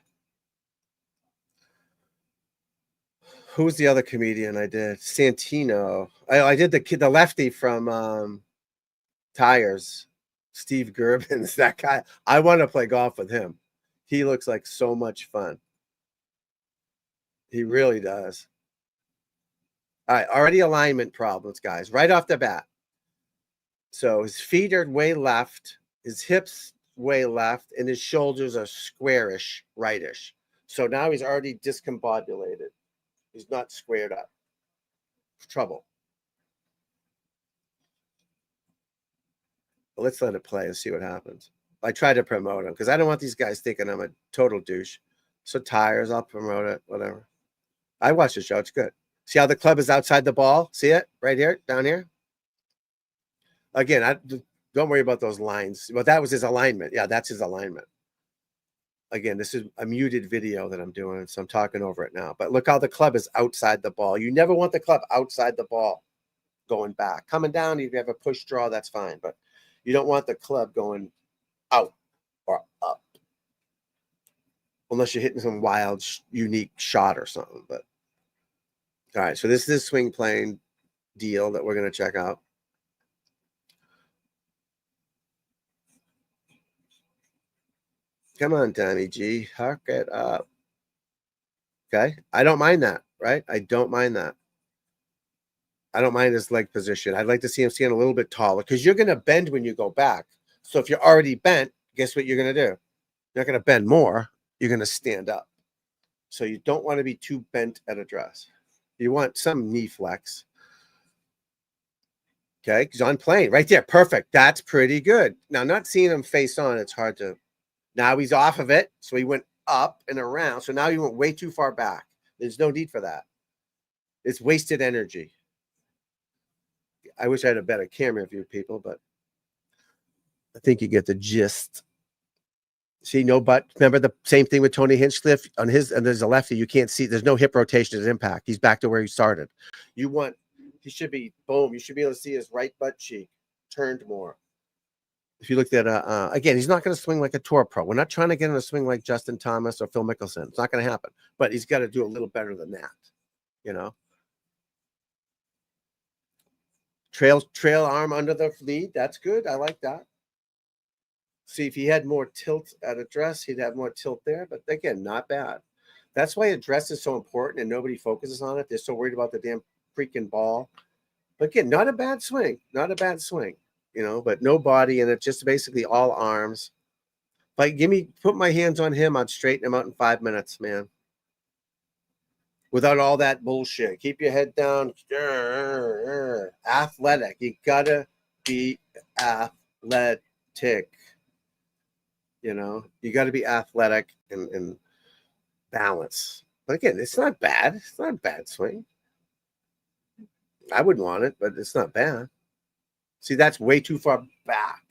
Who's the other comedian I did? Santino. I did the lefty from Tires, Steve Gerbins. That guy. I want to play golf with him. He looks like so much fun. He really does. All right, already alignment problems, guys, right off the bat. So his feet are way left, his hips way left, and his shoulders are squarish, rightish. So now he's already discombobulated. He's not squared up. Trouble. But let's let it play and see what happens. I try to promote him because I don't want these guys thinking I'm a total douche. So Tires, I'll promote it, whatever. I watch the show. It's good. See how the club is outside the ball? See it right here, down here? Again, don't worry about those lines. Well, that was his alignment. Yeah, that's his alignment. Again, this is a muted video that I'm doing, so I'm talking over it now. But look how the club is outside the ball. You never want the club outside the ball going back. Coming down, if you have a push draw, that's fine. But you don't want the club going out or up. Unless you're hitting some wild, unique shot or something. But all right, so this is a swing plane deal that we're going to check out. Come on, Tommy G. Huck it up. Okay. I don't mind that, right? I don't mind that. I don't mind his leg position. I'd like to see him stand a little bit taller because you're going to bend when you go back. So if you're already bent, guess what you're going to do? You're not going to bend more. You're going to stand up. So you don't want to be too bent at address. You want some knee flex. Okay. Because on plane right there. Perfect. That's pretty good. Now, not seeing him face on, it's hard to. Now he's off of it. So he went up and around. So now he went way too far back. There's no need for that. It's wasted energy. I wish I had a better camera view, people, but I think you get the gist. See, no butt. Remember the same thing with Tony Hinchcliffe on his, and there's a lefty. You can't see. There's no hip rotation at impact. He's back to where he started. You want, he should be, boom. You should be able to see his right butt cheek turned more. If you looked at, again, he's not going to swing like a tour pro. We're not trying to get him to swing like Justin Thomas or Phil Mickelson. It's not going to happen. But he's got to do a little better than that, you know. Trail arm under the lead. That's good. I like that. See, if he had more tilt at address, he'd have more tilt there. But again, not bad. That's why address is so important and nobody focuses on it. They're so worried about the damn freaking ball. But again, not a bad swing. Not a bad swing. You know, but no body in it, just basically all arms. Like, put my hands on him, I'd straighten him out in 5 minutes, man. Without all that bullshit. Keep your head down. Athletic. You gotta be athletic. You know, you gotta be athletic and balance. But again, it's not bad. It's not a bad swing. I wouldn't want it, but it's not bad. See, that's way too far back.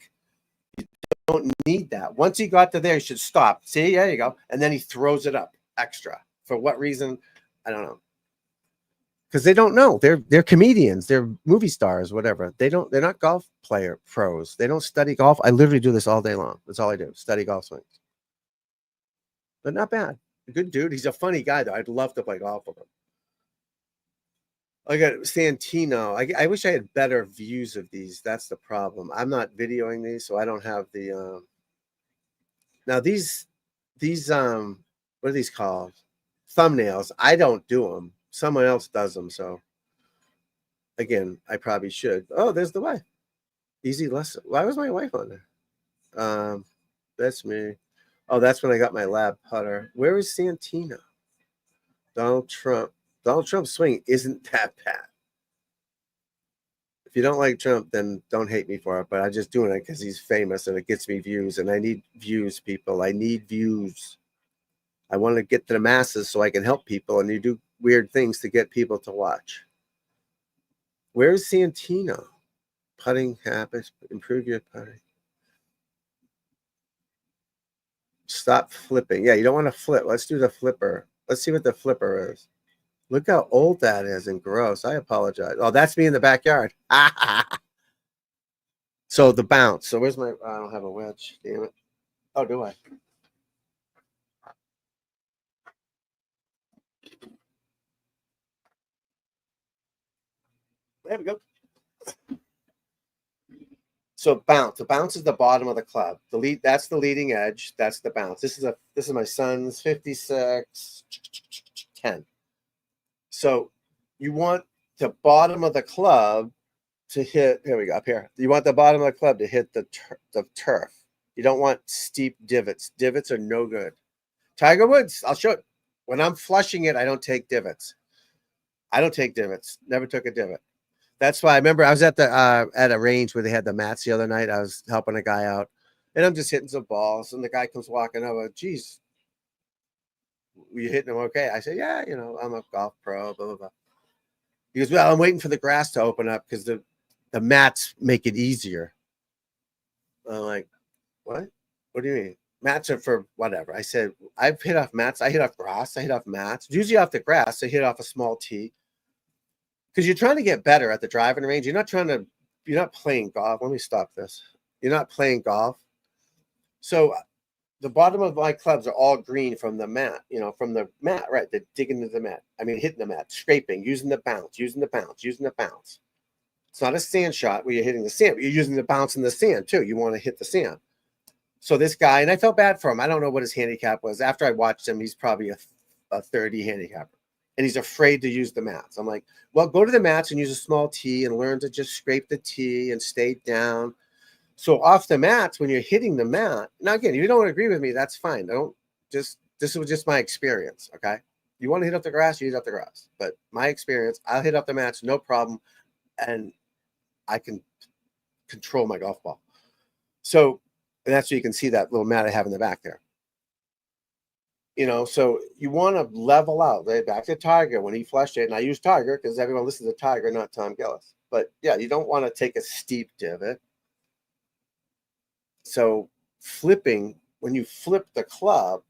You don't need that. Once he got to there, he should stop. See, there you go. And then he throws it up extra. For what reason? I don't know. Because they don't know. They're comedians. They're movie stars, whatever. They're not golf pros. They don't study golf. I literally do this all day long. That's all I do. Study golf swings. But not bad. A good dude. He's a funny guy, though. I'd love to play golf with him. I got Santino. I wish I had better views of these. That's the problem. I'm not videoing these, so I don't have the. Now these what are these called? Thumbnails. I don't do them. Someone else does them. So again, I probably should. Oh, there's the wife. Easy lesson. Why was my wife on there? That's me. Oh, that's when I got my lab putter. Where is Santino? Donald Trump. Donald Trump's swing isn't that bad. If you don't like Trump, then don't hate me for it. But I'm just doing it because he's famous and it gets me views. And I need views, people. I need views. I want to get to the masses so I can help people. And you do weird things to get people to watch. Where's Santino? Putting habits. Improve your putting. Stop flipping. Yeah, you don't want to flip. Let's do the flipper. Let's see what the flipper is. Look how old that is and gross. I apologize. Oh, that's me in the backyard. So the bounce. So where's my, I don't have a wedge. Damn it. Oh, do I? There we go. So bounce. The bounce is the bottom of the club. The lead, that's the leading edge. That's the bounce. This is my son's 56 10. So you want the bottom of the club to hit. Here we go. Up here. You want the bottom of the club to hit the turf. You don't want steep divots. Divots are no good. Tiger Woods. I'll show it. When I'm flushing it, I don't take divots. I don't take divots. Never took a divot. That's why I remember I was at a range where they had the mats the other night. I was helping a guy out, and I'm just hitting some balls, and the guy comes walking over. Geez, you hitting them okay? I said, yeah, you know, I'm a golf pro, blah, blah, blah. He goes, well, I'm waiting for the grass to open up because the mats make it easier. I'm like, what? What do you mean? mats are for whatever. I said, I've hit off mats. I hit off grass. I hit off mats. Usually off the grass, I hit off a small tee. Because you're trying to get better at the driving range. You're not playing golf. Let me stop this. You're not playing golf. So the bottom of my clubs are all green from the mat, from the mat, right? The digging into the mat. I mean, hitting the mat, scraping, using the bounce, using the bounce, using the bounce. It's not a sand shot where you're hitting the sand, but you're using the bounce in the sand too. You want to hit the sand. So this guy, and I felt bad for him. I don't know what his handicap was. After I watched him, he's probably a 30 handicapper. And he's afraid to use the mats. I'm like, well, go to the mats and use a small tee and learn to just scrape the tee and stay down. So off the mats, when you're hitting the mat, now again, if you don't agree with me, that's fine. This was just my experience, okay? You want to hit up the grass, you hit up the grass. But my experience, I'll hit up the mats, no problem, and I can control my golf ball. So, and that's so you can see that little mat I have in the back there. So you want to level out, right? Back to Tiger when he flushed it, and I use Tiger because everyone listens to Tiger, not Tom Gillis. But yeah, you don't want to take a steep divot. So flipping, when you flip the club,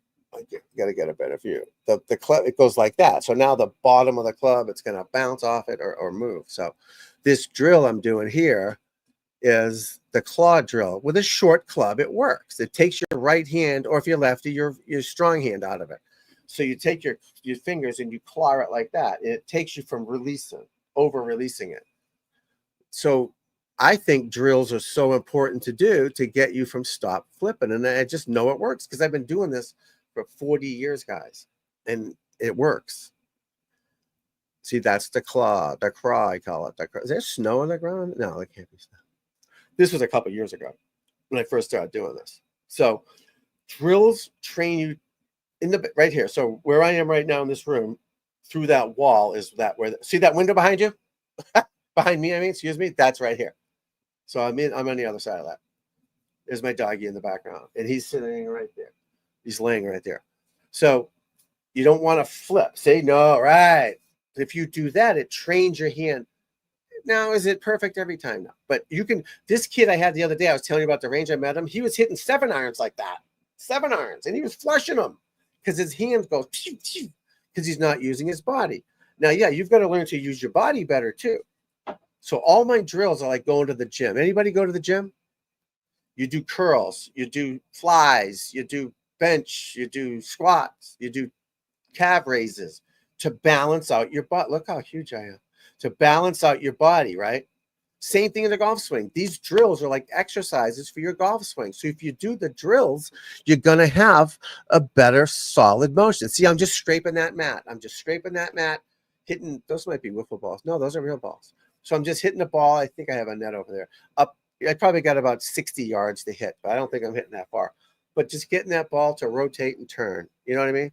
you got to get a better view. The club, it goes like that. So now the bottom of the club, it's going to bounce off it or move. So this drill I'm doing here is the claw drill. With a short club, it works. It takes your right hand, or if you're lefty, your strong hand out of it. So you take your fingers and you claw it like that, and it takes you from over-releasing it. So I think drills are so important to do to get you from stop flipping. And I just know it works because I've been doing this for 40 years, guys, and it works. See, that's the claw, I call it. Is there snow on the ground? No, it can't be snow. This was a couple years ago when I first started doing this. So drills train you right here. So where I am right now in this room, through that wall is see that window behind you? Behind me, excuse me, that's right here. So I'm on the other side of that. There's my doggy in the background, and he's sitting right there. He's laying right there. So you don't want to flip. Say no, right? If you do that, it trains your hand. Now, is it perfect every time? No. But you can. This kid I had the other day, I was telling you about the range. I met him. He was hitting 7-irons like that. 7-irons, and he was flushing them because his hands go because he's not using his body. Now, yeah, you've got to learn to use your body better too. So all my drills are like going to the gym. Anybody go to the gym? You do curls, you do flies, you do bench, you do squats, you do calf raises to balance out your butt. Look how huge I am. To balance out your body, right? Same thing in the golf swing. These drills are like exercises for your golf swing. So if you do the drills, you're going to have a better solid motion. See, I'm just scraping that mat. Hitting, those might be wiffle balls. No, those are real balls. So I'm just hitting the ball. I think I have a net over there. I probably got about 60 yards to hit, but I don't think I'm hitting that far. But just getting that ball to rotate and turn. You know what I mean?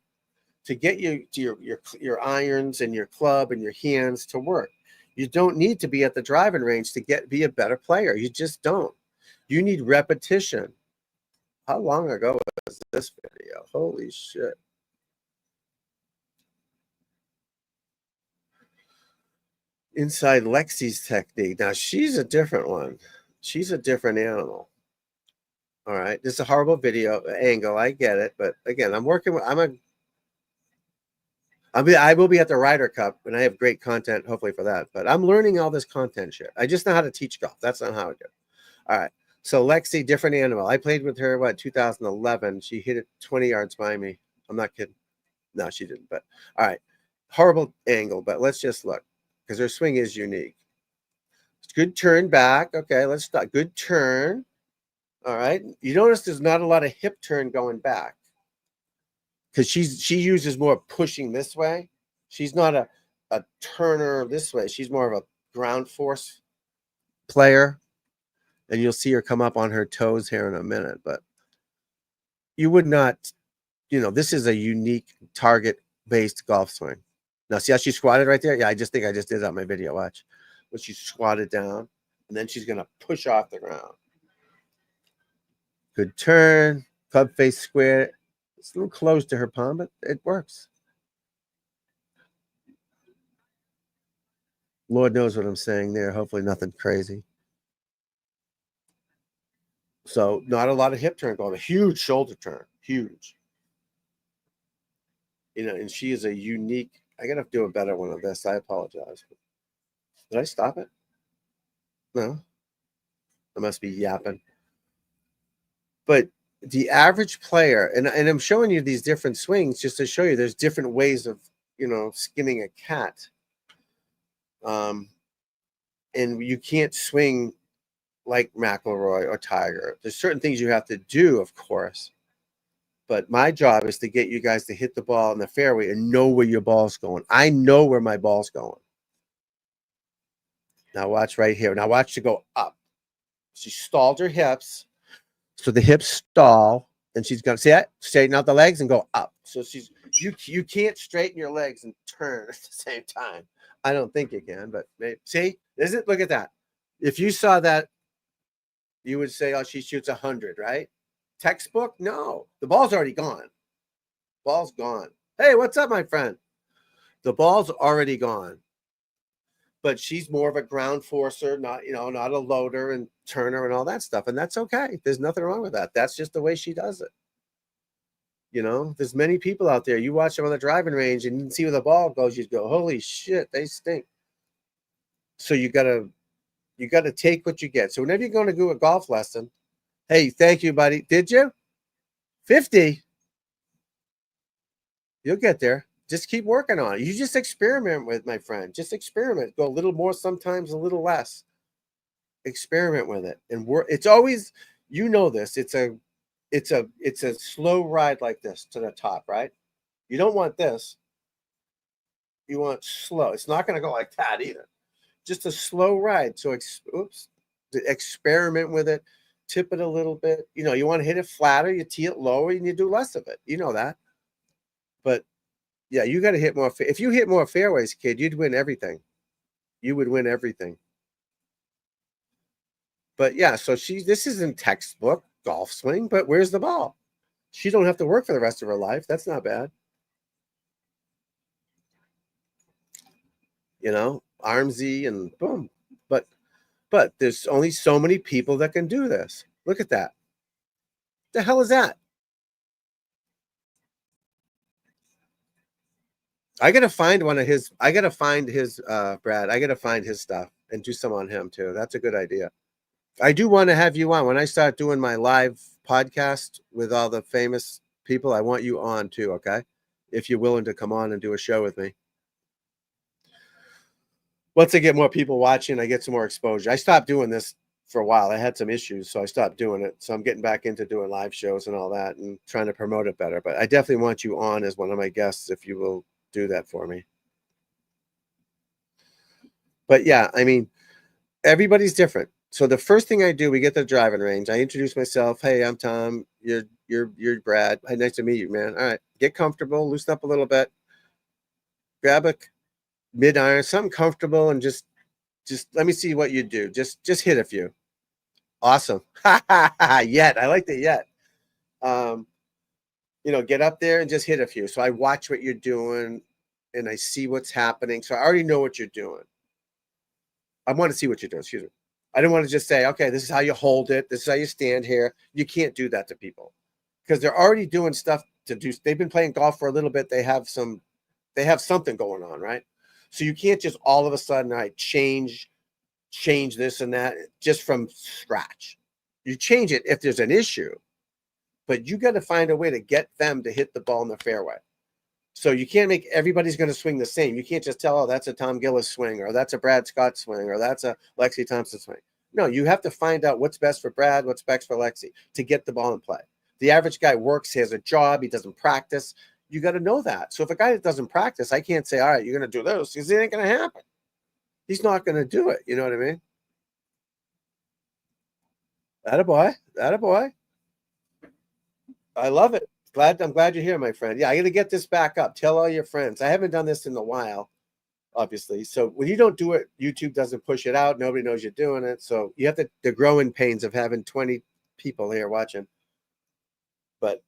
To get you to your irons and your club and your hands to work. You don't need to be at the driving range to be a better player. You just don't. You need repetition. How long ago was this video? Holy shit. Inside Lexi's technique. Now, she's a different one. She's a different animal. All right. This is a horrible video angle. I get it. But again, I will be at the Ryder Cup, and I have great content, hopefully, for that. But I'm learning all this content shit. I just know how to teach golf. That's not how I do it. All right. So Lexi, different animal. I played with her, 2011. She hit it 20 yards by me. I'm not kidding. No, she didn't. But all right. Horrible angle, but let's just look because her swing is unique. Good turn back. Okay, let's start. Good turn. All right. You notice there's not a lot of hip turn going back because she uses more pushing this way. She's not a turner this way. She's more of a ground force player. And you'll see her come up on her toes here in a minute. But you would not, this is a unique target-based golf swing. Now, see how she squatted right there? Yeah, I think I just did that on my video. Watch. When she squatted down, and then she's going to push off the ground. Good turn. Club face square. It's a little close to her palm, but it works. Lord knows what I'm saying there. Hopefully nothing crazy. So not a lot of hip turn going, a huge shoulder turn, huge. You know, and she is a unique. I gotta do a better one of this. I apologize. Did I stop it? No, I must be yapping. But the average player, and I'm showing you these different swings just to show you there's different ways of, you know, skinning a cat. And you can't swing like McIlroy or Tiger. There's certain things you have to do, of course. But my job is to get you guys to hit the ball in the fairway and know where your ball's going. I know where my ball's going. Now watch right here. Now watch to go up. She stalled her hips. So the hips stall, and she's gonna see that? Straighten out the legs and go up. So she's you can't straighten your legs and turn at the same time. I don't think you can, but maybe. See, is it? Look at that. If you saw that, you would say, "Oh, she shoots 100," right? Textbook? No, the ball's already gone. Ball's gone. Hey, what's up, my friend? The ball's already gone. But she's more of a ground forcer, not, you know, not a loader and turner and all that stuff. And that's okay. There's nothing wrong with that. That's just the way she does it. You know, there's many people out there. You watch them on the driving range and you can see where the ball goes. You go, holy shit, they stink. So you gotta take what you get. So whenever you're going to do a golf lesson, hey, thank you, buddy. Did you? 50. You'll get there. Just keep working on it. You just experiment with, my friend. Just experiment. Go a little more, sometimes a little less. Experiment with it. And it's always, you know this. It's a slow ride like this to the top, right? You don't want this. You want slow. It's not going to go like that either. Just a slow ride. So experiment with it. Tip it a little bit. You know, you want to hit it flatter, you tee it lower, and you do less of it. You know that. But yeah, you got to hit more. If you hit more fairways, kid, you'd win everything. You would win everything. But yeah, so this isn't textbook golf swing, but where's the ball? She don't have to work for the rest of her life. That's not bad. You know, armsy and boom. But there's only so many people that can do this. Look at that. The hell is that? I gotta find his, Brad. I gotta find his stuff and do some on him too. That's a good idea. I do want to have you on when I start doing my live podcast with all the famous people. I want you on too, okay? If you're willing to come on and do a show with me. Once I get more people watching, I get some more exposure. I stopped doing this for a while. I had some issues, so I stopped doing it. So I'm getting back into doing live shows and all that and trying to promote it better. But I definitely want you on as one of my guests if you will do that for me. But yeah, I mean, everybody's different. So the first thing I do, we get to the driving range. I introduce myself. Hey, I'm Tom. You're Brad. Hey, nice to meet you, man. All right, get comfortable, loosen up a little bit, grab a mid iron, something comfortable, and just let me see what you do. Just hit a few. Awesome. Yet I like the yet. You know, get up there and just hit a few. So I watch what you're doing, and I see what's happening. So I already know what you're doing. I want to see what you're doing. Excuse me. I don't want to just say, okay, this is how you hold it. This is how you stand here. You can't do that to people because they're already doing stuff to do. They've been playing golf for a little bit. They have something going on, right? So you can't just all of a sudden, all right, change this and that just from scratch. You change it if there's an issue, but you got to find a way to get them to hit the ball in the fairway. So you can't make everybody's going to swing the same. You can't just tell, oh, that's a Tom Gillis swing, or that's a Brad Scott swing, or that's a Lexi Thompson swing. No, you have to find out what's best for Brad, what's best for Lexi to get the ball in play. The average guy works, he has a job, he doesn't practice. You got to know that. So if a guy that doesn't practice, I can't say, all right, you're going to do this because it ain't going to happen. He's not going to do it. You know what I mean? Attaboy. I love it. I'm glad you're here, my friend. Yeah, I got to get this back up. Tell all your friends. I haven't done this in a while, obviously. So when you don't do it, YouTube doesn't push it out. Nobody knows you're doing it. So you have the growing pains of having 20 people here watching. But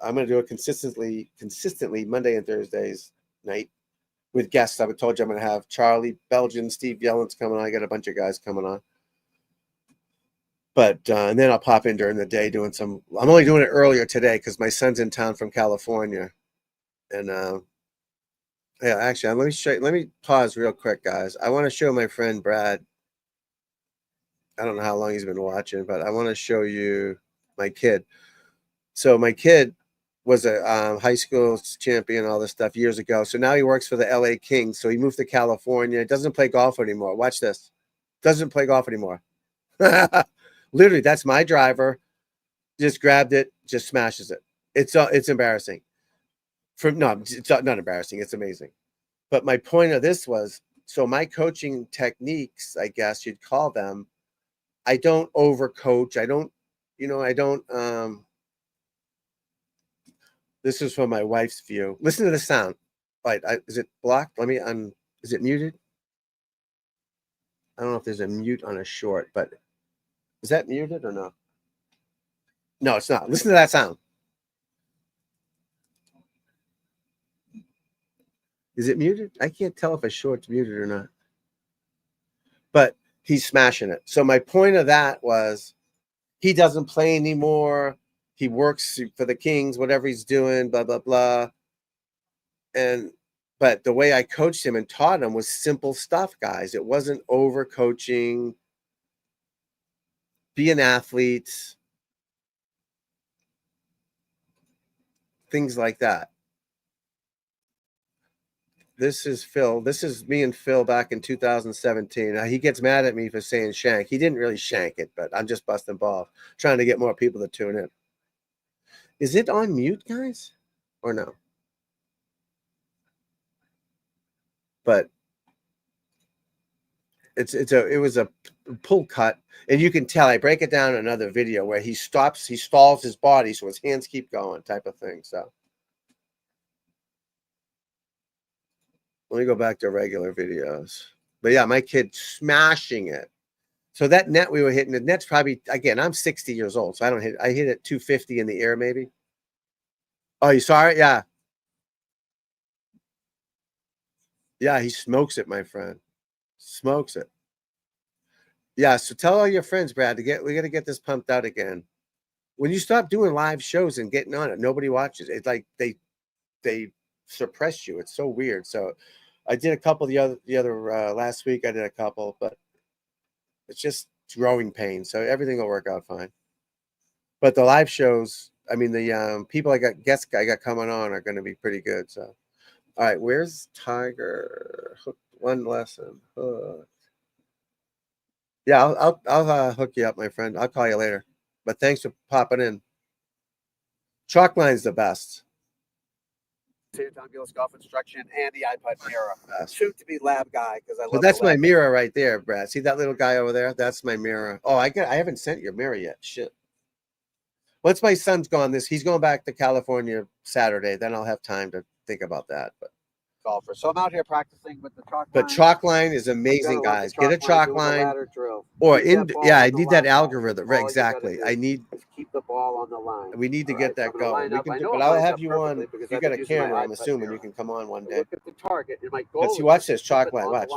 I'm going to do it consistently Monday and Thursdays night with guests. I told you I'm going to have Charlie Belgian, Steve Yellen's coming on. I got a bunch of guys coming on. But and then I'll pop in during the day doing some. I'm only doing it earlier today because my son's in town from California, and yeah, actually, let me show you, let me pause real quick, guys. I want to show my friend Brad. I don't know how long he's been watching, but I want to show you my kid. So my kid was a high school champion, all this stuff years ago. So now he works for the LA Kings. So he moved to California. Doesn't play golf anymore. Watch this. Doesn't play golf anymore. Literally, that's my driver. Just grabbed it, just smashes it. It's embarrassing. It's not embarrassing. It's amazing. But my point of this was, so my coaching techniques, I guess you'd call them, I don't overcoach. I don't. This is from my wife's view. Listen to the sound. Right, is it blocked? Is it muted? I don't know if there's a mute on a short, but is that muted or no? No, it's not. Listen to that sound. Is it muted? I can't tell if a short's muted or not. But he's smashing it. So my point of that was he doesn't play anymore. He works for the Kings, whatever he's doing, blah, blah, blah. But the way I coached him and taught him was simple stuff, guys. It wasn't overcoaching. Be an athlete. Things like that. This is Phil. This is me and Phil back in 2017. Now, he gets mad at me for saying shank. He didn't really shank it, but I'm just busting balls, trying to get more people to tune in. Is it on mute, guys, or no? But it was a pull cut, and you can tell. I break it down in another video where he stalls his body so his hands keep going, type of thing. So let me go back to regular videos. But yeah, my kid smashing it. So that net we were hitting, the net's probably, again, I'm 60 years old, so I hit it 250 in the air, maybe. Oh, you saw it? Yeah. Yeah, he smokes it, my friend. Smokes it. Yeah, so tell all your friends, Brad, we got to get this pumped out again. When you stop doing live shows and getting on it, nobody watches. It's like they suppress you. It's so weird. So I did a couple the other last week. I did a couple, but it's just growing pains. So everything will work out fine. But the live shows, I mean, the people I got coming on are going to be pretty good. So, all right, where's Tiger? One lesson. Yeah, I'll hook you up, my friend. I'll call you later. But thanks for popping in. Chalkline's the best. Tom Gillis Golf Instruction and the iPod mirror. Soon to be lab guy because I love. But that's my mirror right there, Brad. See that little guy over there? That's my mirror. Oh, I haven't sent your mirror yet. Shit. Once my son's gone, he's going back to California Saturday. Then I'll have time to think about that. But golfer. So I'm out here practicing with the chalk line. But chalk line is amazing, guys. Get a chalk line. Or I need that algorithm. Right, exactly. I need keep the ball on the line. We need to get that going. But I'll have you on. If you got a camera, I'm assuming you can come on one day. Look at the target. And my goal is watch this chalk line. Watch.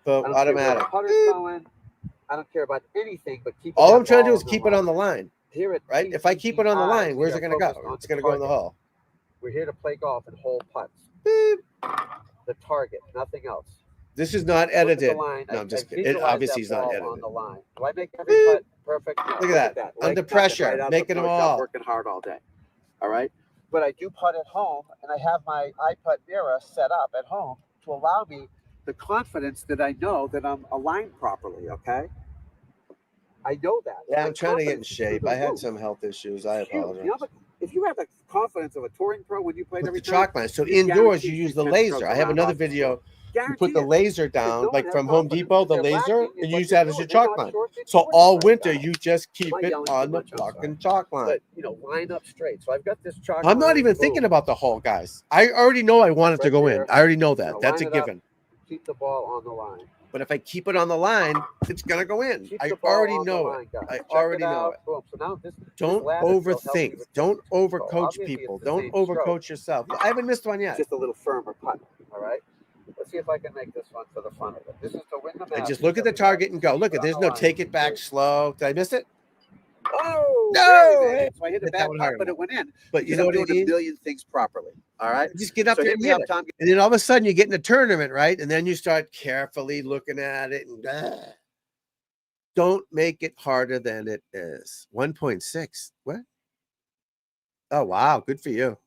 So automatic. I don't care about anything but keep. All I'm trying to do is keep it on the line. Right? If I keep it on the line, where's it going to go? It's going to go in the hole. We're here to play golf and hole putts. Beep. The target, nothing else. This is not edited. No, I'm just kidding. It obviously is not edited. On the line. Do I make every putt perfect? No, look at that. Under pressure, making them all. Working hard all day. All right. But I do putt at home, and I have my iPod mirror set up at home to allow me the confidence that I know that I'm aligned properly. Okay. I know that. Yeah, I'm trying to get in shape. I had some health issues. I apologize. You know, if you have the confidence of a touring pro when you played every chalk line, so indoors you use the laser. I have another video. You put the laser down, like from Home Depot, the laser, and use that as your chalk line. So all winter you just keep it on the fucking chalk line. But line up straight. So I've got this chalk line. I'm not even thinking about the hole, guys. I already know I want it to go in. I already know that. That's a given. Keep the ball on the line. But if I keep it on the line, it's going to go in. I already know it. I already know it. So now don't overthink. Don't overcoach people. Don't overcoach yourself. I haven't missed one yet. Just a little firmer putt. All right. Let's see if I can make this one for the fun of it. This is to win the match. And just look at the target and go. Look at there's no take it back slow. Did I miss it? Oh No! really, so I hit the Hit that back one putt, hard but enough. it went in. But you Because know I'm what I doing mean? a million things properly. All right. Just get up So there hit and me hit up, it. Tom. And then all of a sudden you get in a tournament, right? And then you start carefully looking at it and don't make it harder than it is. 1.6. What? Oh, wow. Good for you.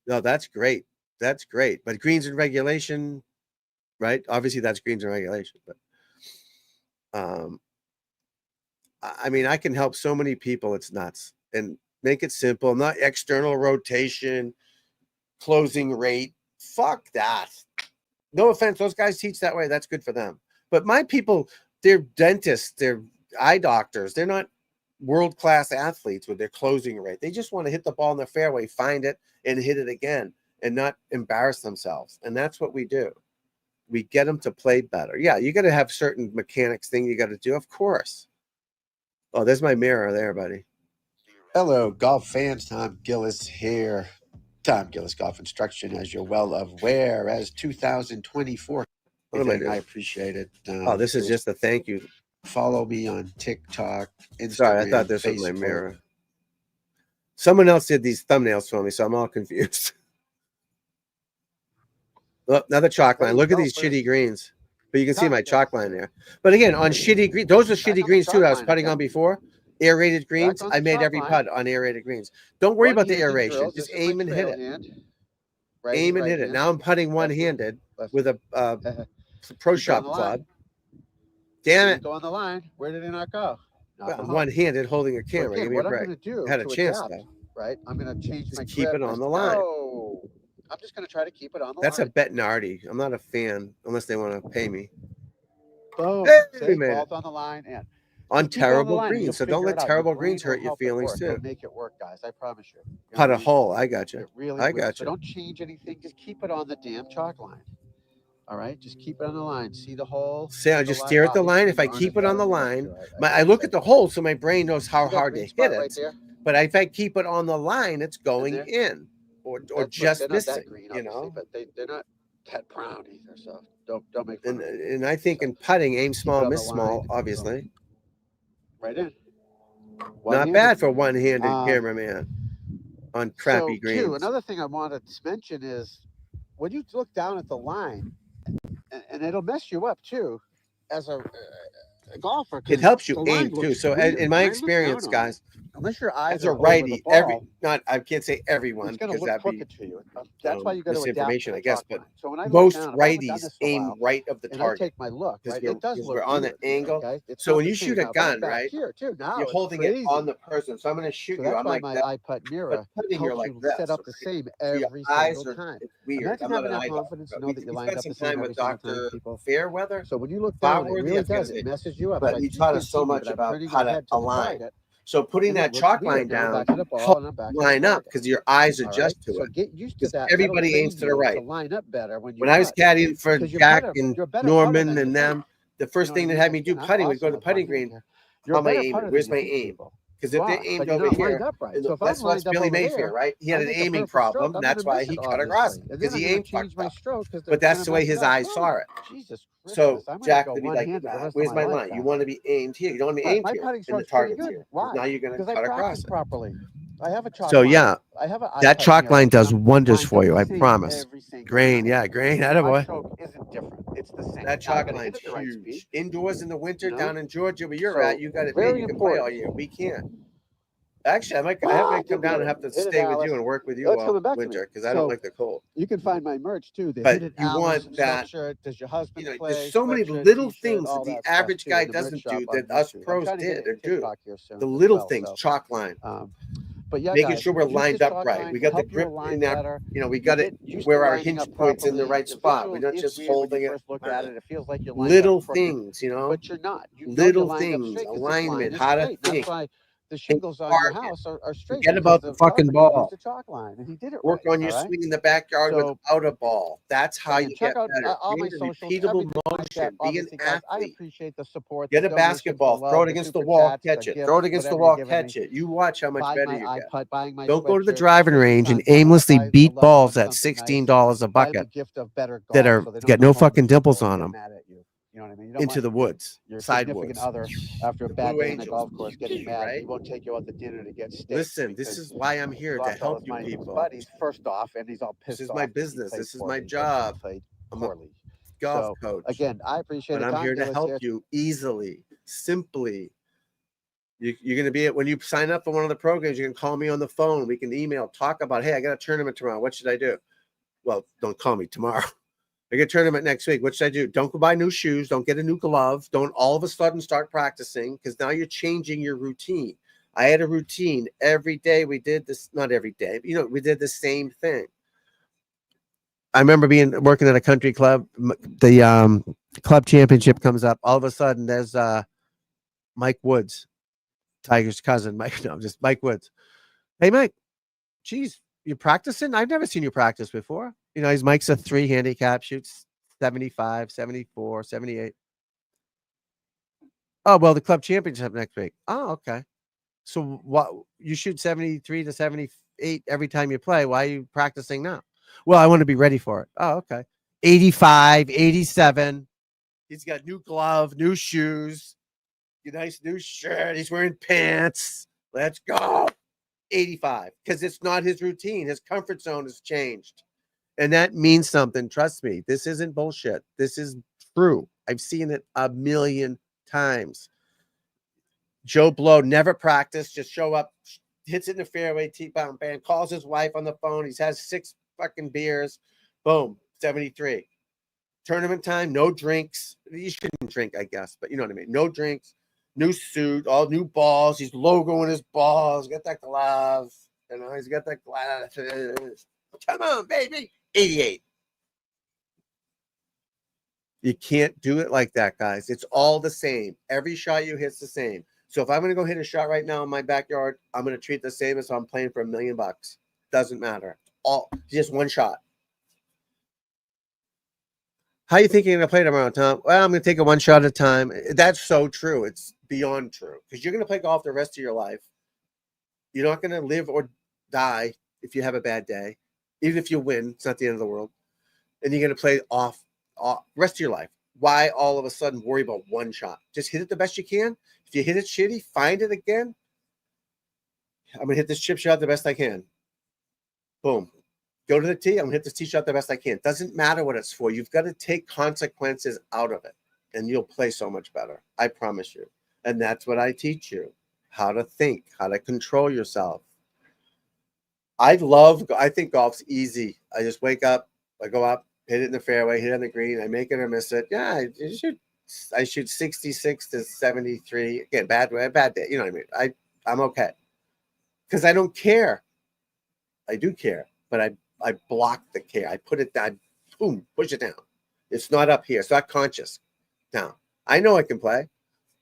No, that's great. That's great. But greens in regulation, right? Obviously that's greens in regulation, but I mean, I can help so many people. It's nuts. And make it simple, not external rotation, closing rate. Fuck that. No offense. Those guys teach that way. That's good for them. But my people, they're dentists, they're eye doctors. They're not world-class athletes with their closing rate. They just want to hit the ball in the fairway, find it, and hit it again and not embarrass themselves. And that's what we do. We get them to play better. Yeah, you got to have certain mechanics thing you got to do, of course. Oh, there's my mirror there, buddy. Hello, golf fans. Tom Gillis here. Tom Gillis Golf Instruction, as you're well aware, as 2024. What am I doing? I appreciate it. Oh, this is just a thank you. Follow me on TikTok, Instagram, Sorry, I thought this Facebook. was my mirror. Someone else did these thumbnails for me, so I'm all confused. Look, another chalk line. Look at these shitty greens. But you can see my chalk line there. But again, on shitty greens, those are shitty greens too that I was putting on before. Aerated greens, I made every putt on aerated greens. Don't worry about the aeration. Just aim and hit it. Aim and hit it. Now I'm putting one-handed with a Pro Shop club. Damn it. Go on the line. Where did it not go? Well, one-handed holding a camera. Again, Give me what a I'm break. going to do Had a to chance adapt, though. right? I'm going to change my Just keep grip. it on the line. Oh, I'm just going to try to keep it on the That's a line. Bettinardi. I'm not a fan unless they want to pay me. Boom. Hey, man. Ball's on the line and On keep it on the terrible line, greens. you'll So don't figure let it out. terrible Your brain greens will hurt your help it feelings work. too. It'll make it work, guys. I promise you. Putt a hole. I got you. It really I will. got So you. don't change anything. Just keep it on the damn chalk line. All right, just keep it on the line. See the hole. Say I just stare at the line. If I keep it on the line, I look at the hole so my brain knows how hard to hit it. Right there? But if I keep it on the line, it's going in or just missing. Green, you know, but they're not that brown either. So don't make fun of it. And I think in putting, aim small, miss small. line. Obviously, right in. Not bad for one-handed cameraman on crappy greens. Too, another thing I wanted to mention is when you look down at the line, and it'll mess you up too, as a golfer. It helps you aim too. So in my experience, guys, unless your eyes as a righty, I can't say everyone because that'd be to you. That's why you got to misinformation, I guess. But so when I most righties aim right of the and target. I take my look, right? It does look we're on the angle. Okay? So when you shoot a gun, right, here too, now you're holding it on the person. So I'm going to shoot you. I'm like my that. iPod mirror you're like this. Set up the same every single time. It's weird. I'm not an eye confidence to know that you lined up the same time with Dr. Fairweather. So when you look down, it really does. It messes you up. But he taught us so much about how to align. So putting that chalk line down helps line up because your eyes adjust to it. Get used to that. Everybody aims to the right. To line up better when I was caddying for Jack and Norman and them, the first thing that had me do putting was go to the putting green. How am I aiming? Where's my aim? Because if they aimed over here, that's what's Billy Mayfair, right? He had an aiming problem, and that's why he cut across it because he aimed fucked up. But that's the way his eyes saw it. So Jack would be like, "Where's my line? You want to be aimed here. You don't want to be aimed here, and the target's here. Now you're going to cut across it." Properly. I have a chalk so line. yeah, that chalk line does wonders for you. I promise. Grain, yeah, grain. Attaboy. Isn't different. It's the same. That chalk line's huge. Indoors in the winter, down in Georgia, where you're at, you got it made. You can play all year. We can't. Actually, I might come down and have to stay with you and work with you all winter because I don't like the cold. You can find my merch too. But you want that. Does your husband play? There's so many little things that the average guy doesn't do that us pros did or do. The little things, chalk line. But yeah, making sure we're lined up right. We got the grip in there. We got it where our hinge point's in the right spot. We're not just holding it. It feels like you're little things, but you're not. Little things, alignment, how to think. The shingles on your house are straight. Forget about the fucking ball. The chalk line, and he did it. Work on your swing in the backyard without a ball. That's how you get better. Create a repeatable motion. Be an athlete. I appreciate the support. Get a basketball. Throw it against the wall. Catch it. Throw it against the wall. Catch it. You watch how much better you get. Don't go to the driving range and aimlessly beat balls at $16 a bucket that are got no fucking dimples on them. You know what I mean? You don't into want the woods, your side significant woods. other after a The bad Blue day in the Angels, golf course getting mad. right? He won't take you out to dinner to get steak. Listen, this is why I'm he here to lost all help his you money with his people. buddies first off, and he's all This pissed is off. my 'cause he business. played This is my poorly, or she job. played I'm a poorly. golf So coach. again, I appreciate But it. I'm Tom here to Gillis help here. you easily, simply. You're going to be when you sign up for one of the programs, you can call me on the phone. We can email, talk about, hey, I got a tournament tomorrow. What should I do? Well, don't call me tomorrow. I get a tournament next week. What should I do? Don't go buy new shoes. Don't get a new glove. Don't all of a sudden start practicing, because now you're changing your routine. I had a routine every day. We did this, not every day, but, we did the same thing. I remember working at a country club. The club championship comes up. All of a sudden, there's Mike Woods, Tiger's cousin. Mike Woods. Hey, Mike. Geez, you practicing? I've never seen you practice before. Mike's a 3 handicap, shoots 75, 74, 78. Oh, well, the club championship next week. Oh, okay. So what, you shoot 73 to 78 every time you play. Why are you practicing now? Well, I want to be ready for it. Oh, okay. 85, 87. He's got new glove, new shoes, a nice new shirt. He's wearing pants. Let's go. 85, because it's not his routine. His comfort zone has changed. And that means something. Trust me. This isn't bullshit. This is true. I've seen it a million times. Joe Blow never practiced, just show up, hits it in the fairway, T-bomb, bam, calls his wife on the phone. He has 6 fucking beers. Boom, 73. Tournament time, no drinks. You shouldn't drink, I guess, but you know what I mean. No drinks, new suit, all new balls. He's logoing his balls. Got that glove. He's got that glasses. Come on, baby. 88. You can't do it like that, guys. It's all the same. Every shot you hit's the same. So if I'm going to go hit a shot right now in my backyard, I'm going to treat the same as I'm playing for $1 million. Doesn't matter. Just one shot. How you think you're going to play tomorrow, Tom? Well, I'm going to take it one shot at a time. That's so true. It's beyond true, because you're going to play golf the rest of your life. You're not going to live or die if you have a bad day. Even if you win, it's not the end of the world. And you're going to play off rest of your life. Why all of a sudden worry about one shot? Just hit it the best you can. If you hit it shitty, find it again. I'm going to hit this chip shot the best I can. Boom. Go to the tee. I'm going to hit this tee shot the best I can. Doesn't matter what it's for. You've got to take consequences out of it, and you'll play so much better. I promise you. And that's what I teach you. How to think, how to control yourself. I think golf's easy. I just wake up, I go up, hit it in the fairway, hit it on the green, I make it or miss it. Yeah, I shoot 66 to 73. Again, bad day. You know what I mean? I'm okay. Because I don't care. I do care, but I block the care. I put it down, boom, push it down. It's not up here. It's not conscious down. I know I can play,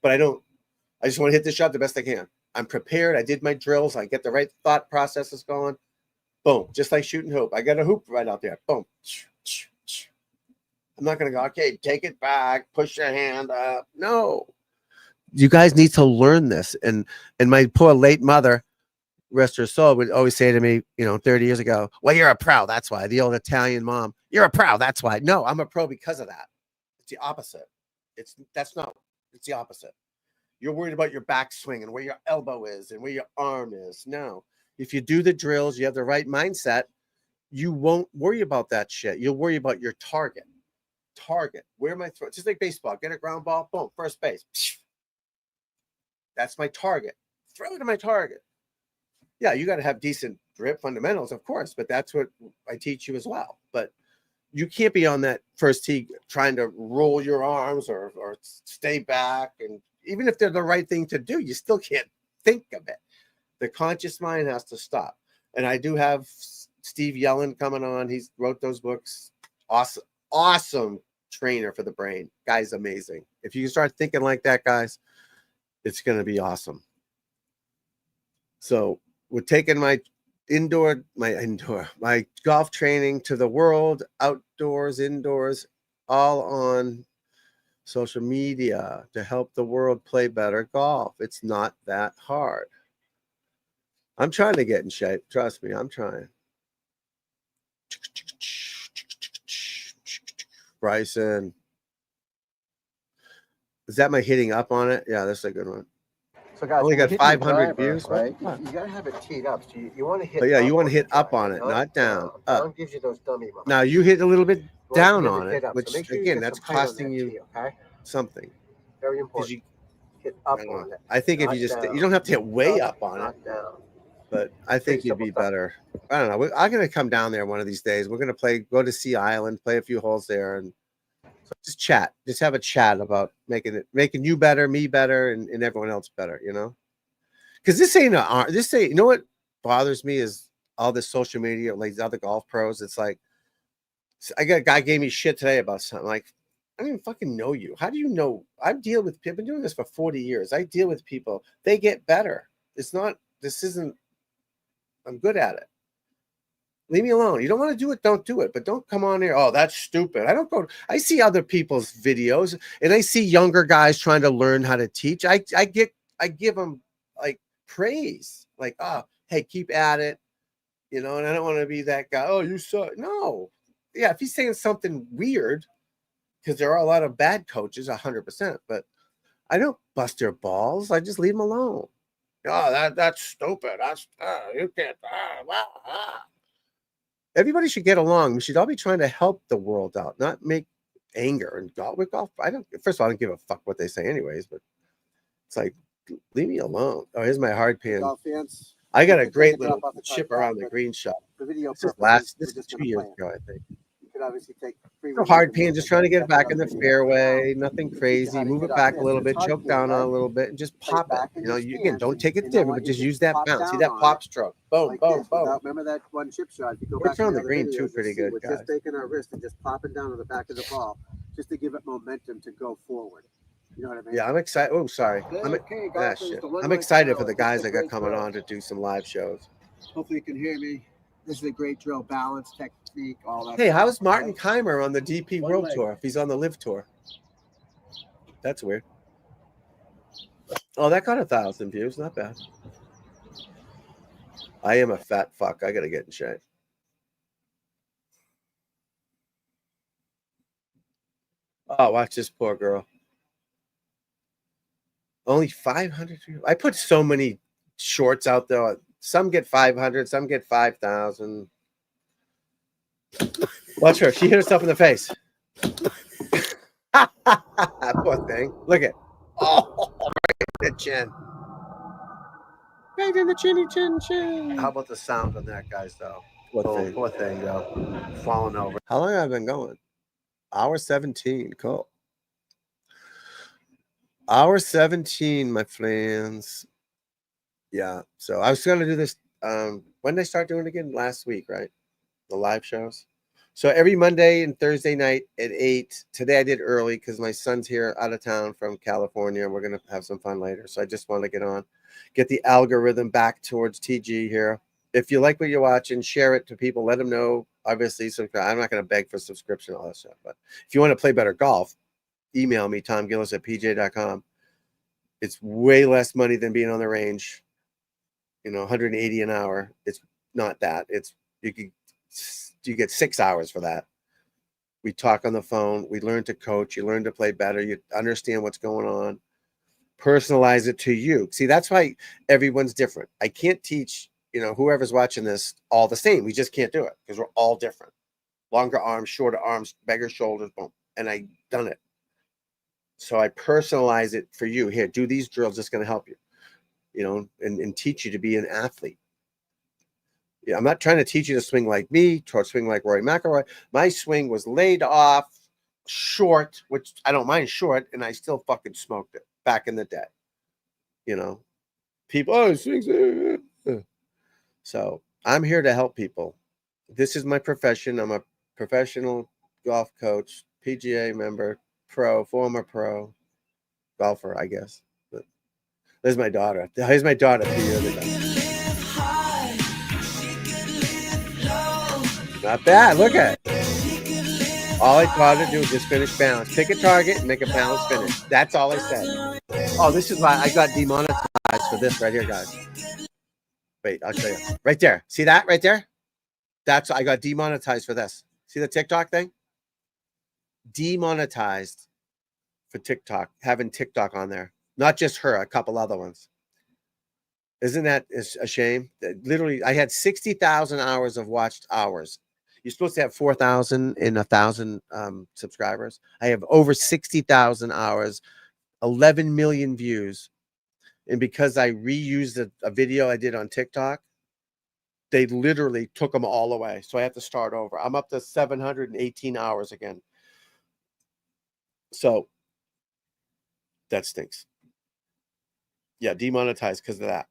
but I don't. I just want to hit the shot the best I can. I'm prepared. I did my drills. I get the right thought processes going. Boom. Just like shooting hoop. I got a hoop right out there. Boom. I'm not going to go, okay, take it back, push your hand up. No. You guys need to learn this. And my poor late mother, rest her soul, would always say to me, 30 years ago, well, you're a pro. That's why. The old Italian mom. You're a pro. That's why. No, I'm a pro because of that. It's the opposite. It's the opposite. You're worried about your backswing and where your elbow is and where your arm is. No. If you do the drills, you have the right mindset, you won't worry about that shit. You'll worry about your target. Where am I throwing? Just like baseball. Get a ground ball. Boom. First base. That's my target. Throw it to my target. Yeah, you got to have decent grip fundamentals, of course, but that's what I teach you as well. But you can't be on that first tee trying to roll your arms or stay back. And even if they're the right thing to do, you still can't think of it. The conscious mind has to stop. And I do have Steve Yellen coming on. He wrote those books. Awesome trainer for the brain. Guy's amazing. If you can start thinking like that, guys, it's going to be awesome. So we're taking my golf training to the world, outdoors, indoors, all on social media to help the world play better golf. It's not that hard. I'm trying to get in shape. Trust me, I'm trying. Bryson. Is that my hitting up on it? Yeah, that's a good one. So guys, only got 500 driver, views, right? You gotta have it teed up. So you want to hit. But yeah, you want to hit driver, up on it, not down. Down gives you those dummy moments. Now you hit a little bit down hit on it, which so sure again, that's costing you something. Very important. You hit up on it. I think if you just you don't have to hit way up on it, but I think you'd be better. I don't know. I'm gonna come down there one of these days. We're gonna go to Sea Island, play a few holes there, and just chat. Just have a chat about making you better, me better, and everyone else better. You know, because this ain't you know what bothers me is all this social media, like these other golf pros. It's like I got a guy gave me shit today about something. Like, I don't even fucking know you. How do you know? I've been doing this for 40 years. I deal with people. They get better. I'm good at it. Leave me alone. You don't want to do it, don't do it. But don't come on here. Oh, that's stupid. I see other people's videos and I see younger guys trying to learn how to teach. I give them like praise. Like, oh, hey, keep at it. You know, and I don't want to be that guy. Oh, you suck. No. Yeah, if he's saying something weird, because there are a lot of bad coaches, 100%, but I don't bust their balls. I just leave them alone. Oh, that's stupid. That's you can't. Everybody should get along. We should all be trying to help the world out, not make anger and golf. With golf, first of all, I don't give a fuck what they say, anyways. But it's like, leave me alone. Oh, here's my hard pan. Golf fans, I got a great little chip around the green shot. The video this is 2 years ago, I think. You could obviously take a hard pan, just trying to get it back in the fairway. Nothing crazy. Move it back a little bit, choke down on a little bit, and just pop it. You know, you again, don't take it different, but just use that bounce. See that pop stroke? Boom, boom, boom. Remember that one chip shot? If you go We're back on the green too, pretty good, we're guys. just taking our wrist and just popping down on the back of the ball, just to give it momentum to go forward. You know what I mean? Yeah, I'm excited. Oh, sorry. I'm excited for the guys that got coming on to do some live shows. Hopefully you can hear me. This is a great drill, balance, technique, all that. Hey, how's Martin Keimer on the DP World Tour if he's on the Live Tour? That's weird. Oh, that got 1,000 views. Not bad. I am a fat fuck. I got to get in shape. Oh, watch this poor girl. Only 500 views. I put so many shorts out there. Some get 500, some get 5,000. Watch her. She hit herself in the face. Poor thing. Look at. Oh, right in the chin. Right in the chinny chin. How about the sound on that, guys, though? Poor thing, though. Falling over. How long have I been going? Hour 17. Cool. Hour 17, my friends. Yeah, so I was going to do this. When did I start doing it again? Last week, right? The live shows. So every Monday and Thursday night at 8. Today I did early because my son's here out of town from California. We're going to have some fun later. So I just want to get the algorithm back towards TG here. If you like what you're watching, share it to people. Let them know. Obviously, I'm not going to beg for subscription, all that stuff. But if you want to play better golf, email me, tomgillis@pj.com. It's way less money than being on the range. You know, 180 an hour. It's not that. It's you get 6 hours for that. We talk on the phone. We learn to coach. You learn to play better. You understand what's going on. Personalize it to you. See, that's why everyone's different. I can't teach, whoever's watching this all the same. We just can't do it because we're all different. Longer arms, shorter arms, bigger shoulders, boom. And I've done it. So I personalize it for you. Here, do these drills. It's going to help you. And teach you to be an athlete. Yeah, I'm not trying to teach you to swing like me, to swing like Rory McIlroy. My swing was laid off, short, which I don't mind short, and I still fucking smoked it back in the day. People, swings. So I'm here to help people. This is my profession. I'm a professional golf coach, PGA member, former pro golfer, I guess. There's my daughter. Here's my daughter 3 years ago. Not bad. Look at it. All I taught her to do was just finish balance. Pick a target and make a balance finish. That's all I said. Oh, this is why I got demonetized for this right here, guys. Wait, I'll show you. Right there. See that right there? I got demonetized for this. See the TikTok thing? Demonetized for TikTok, having TikTok on there. Not just her, a couple other ones. Isn't that a shame? Literally, I had 60,000 hours of watched hours. You're supposed to have 4,000 and 1,000 subscribers. I have over 60,000 hours, 11 million views. And because I reused a video I did on TikTok, they literally took them all away. So I have to start over. I'm up to 718 hours again. So that stinks. Yeah, demonetized because of that.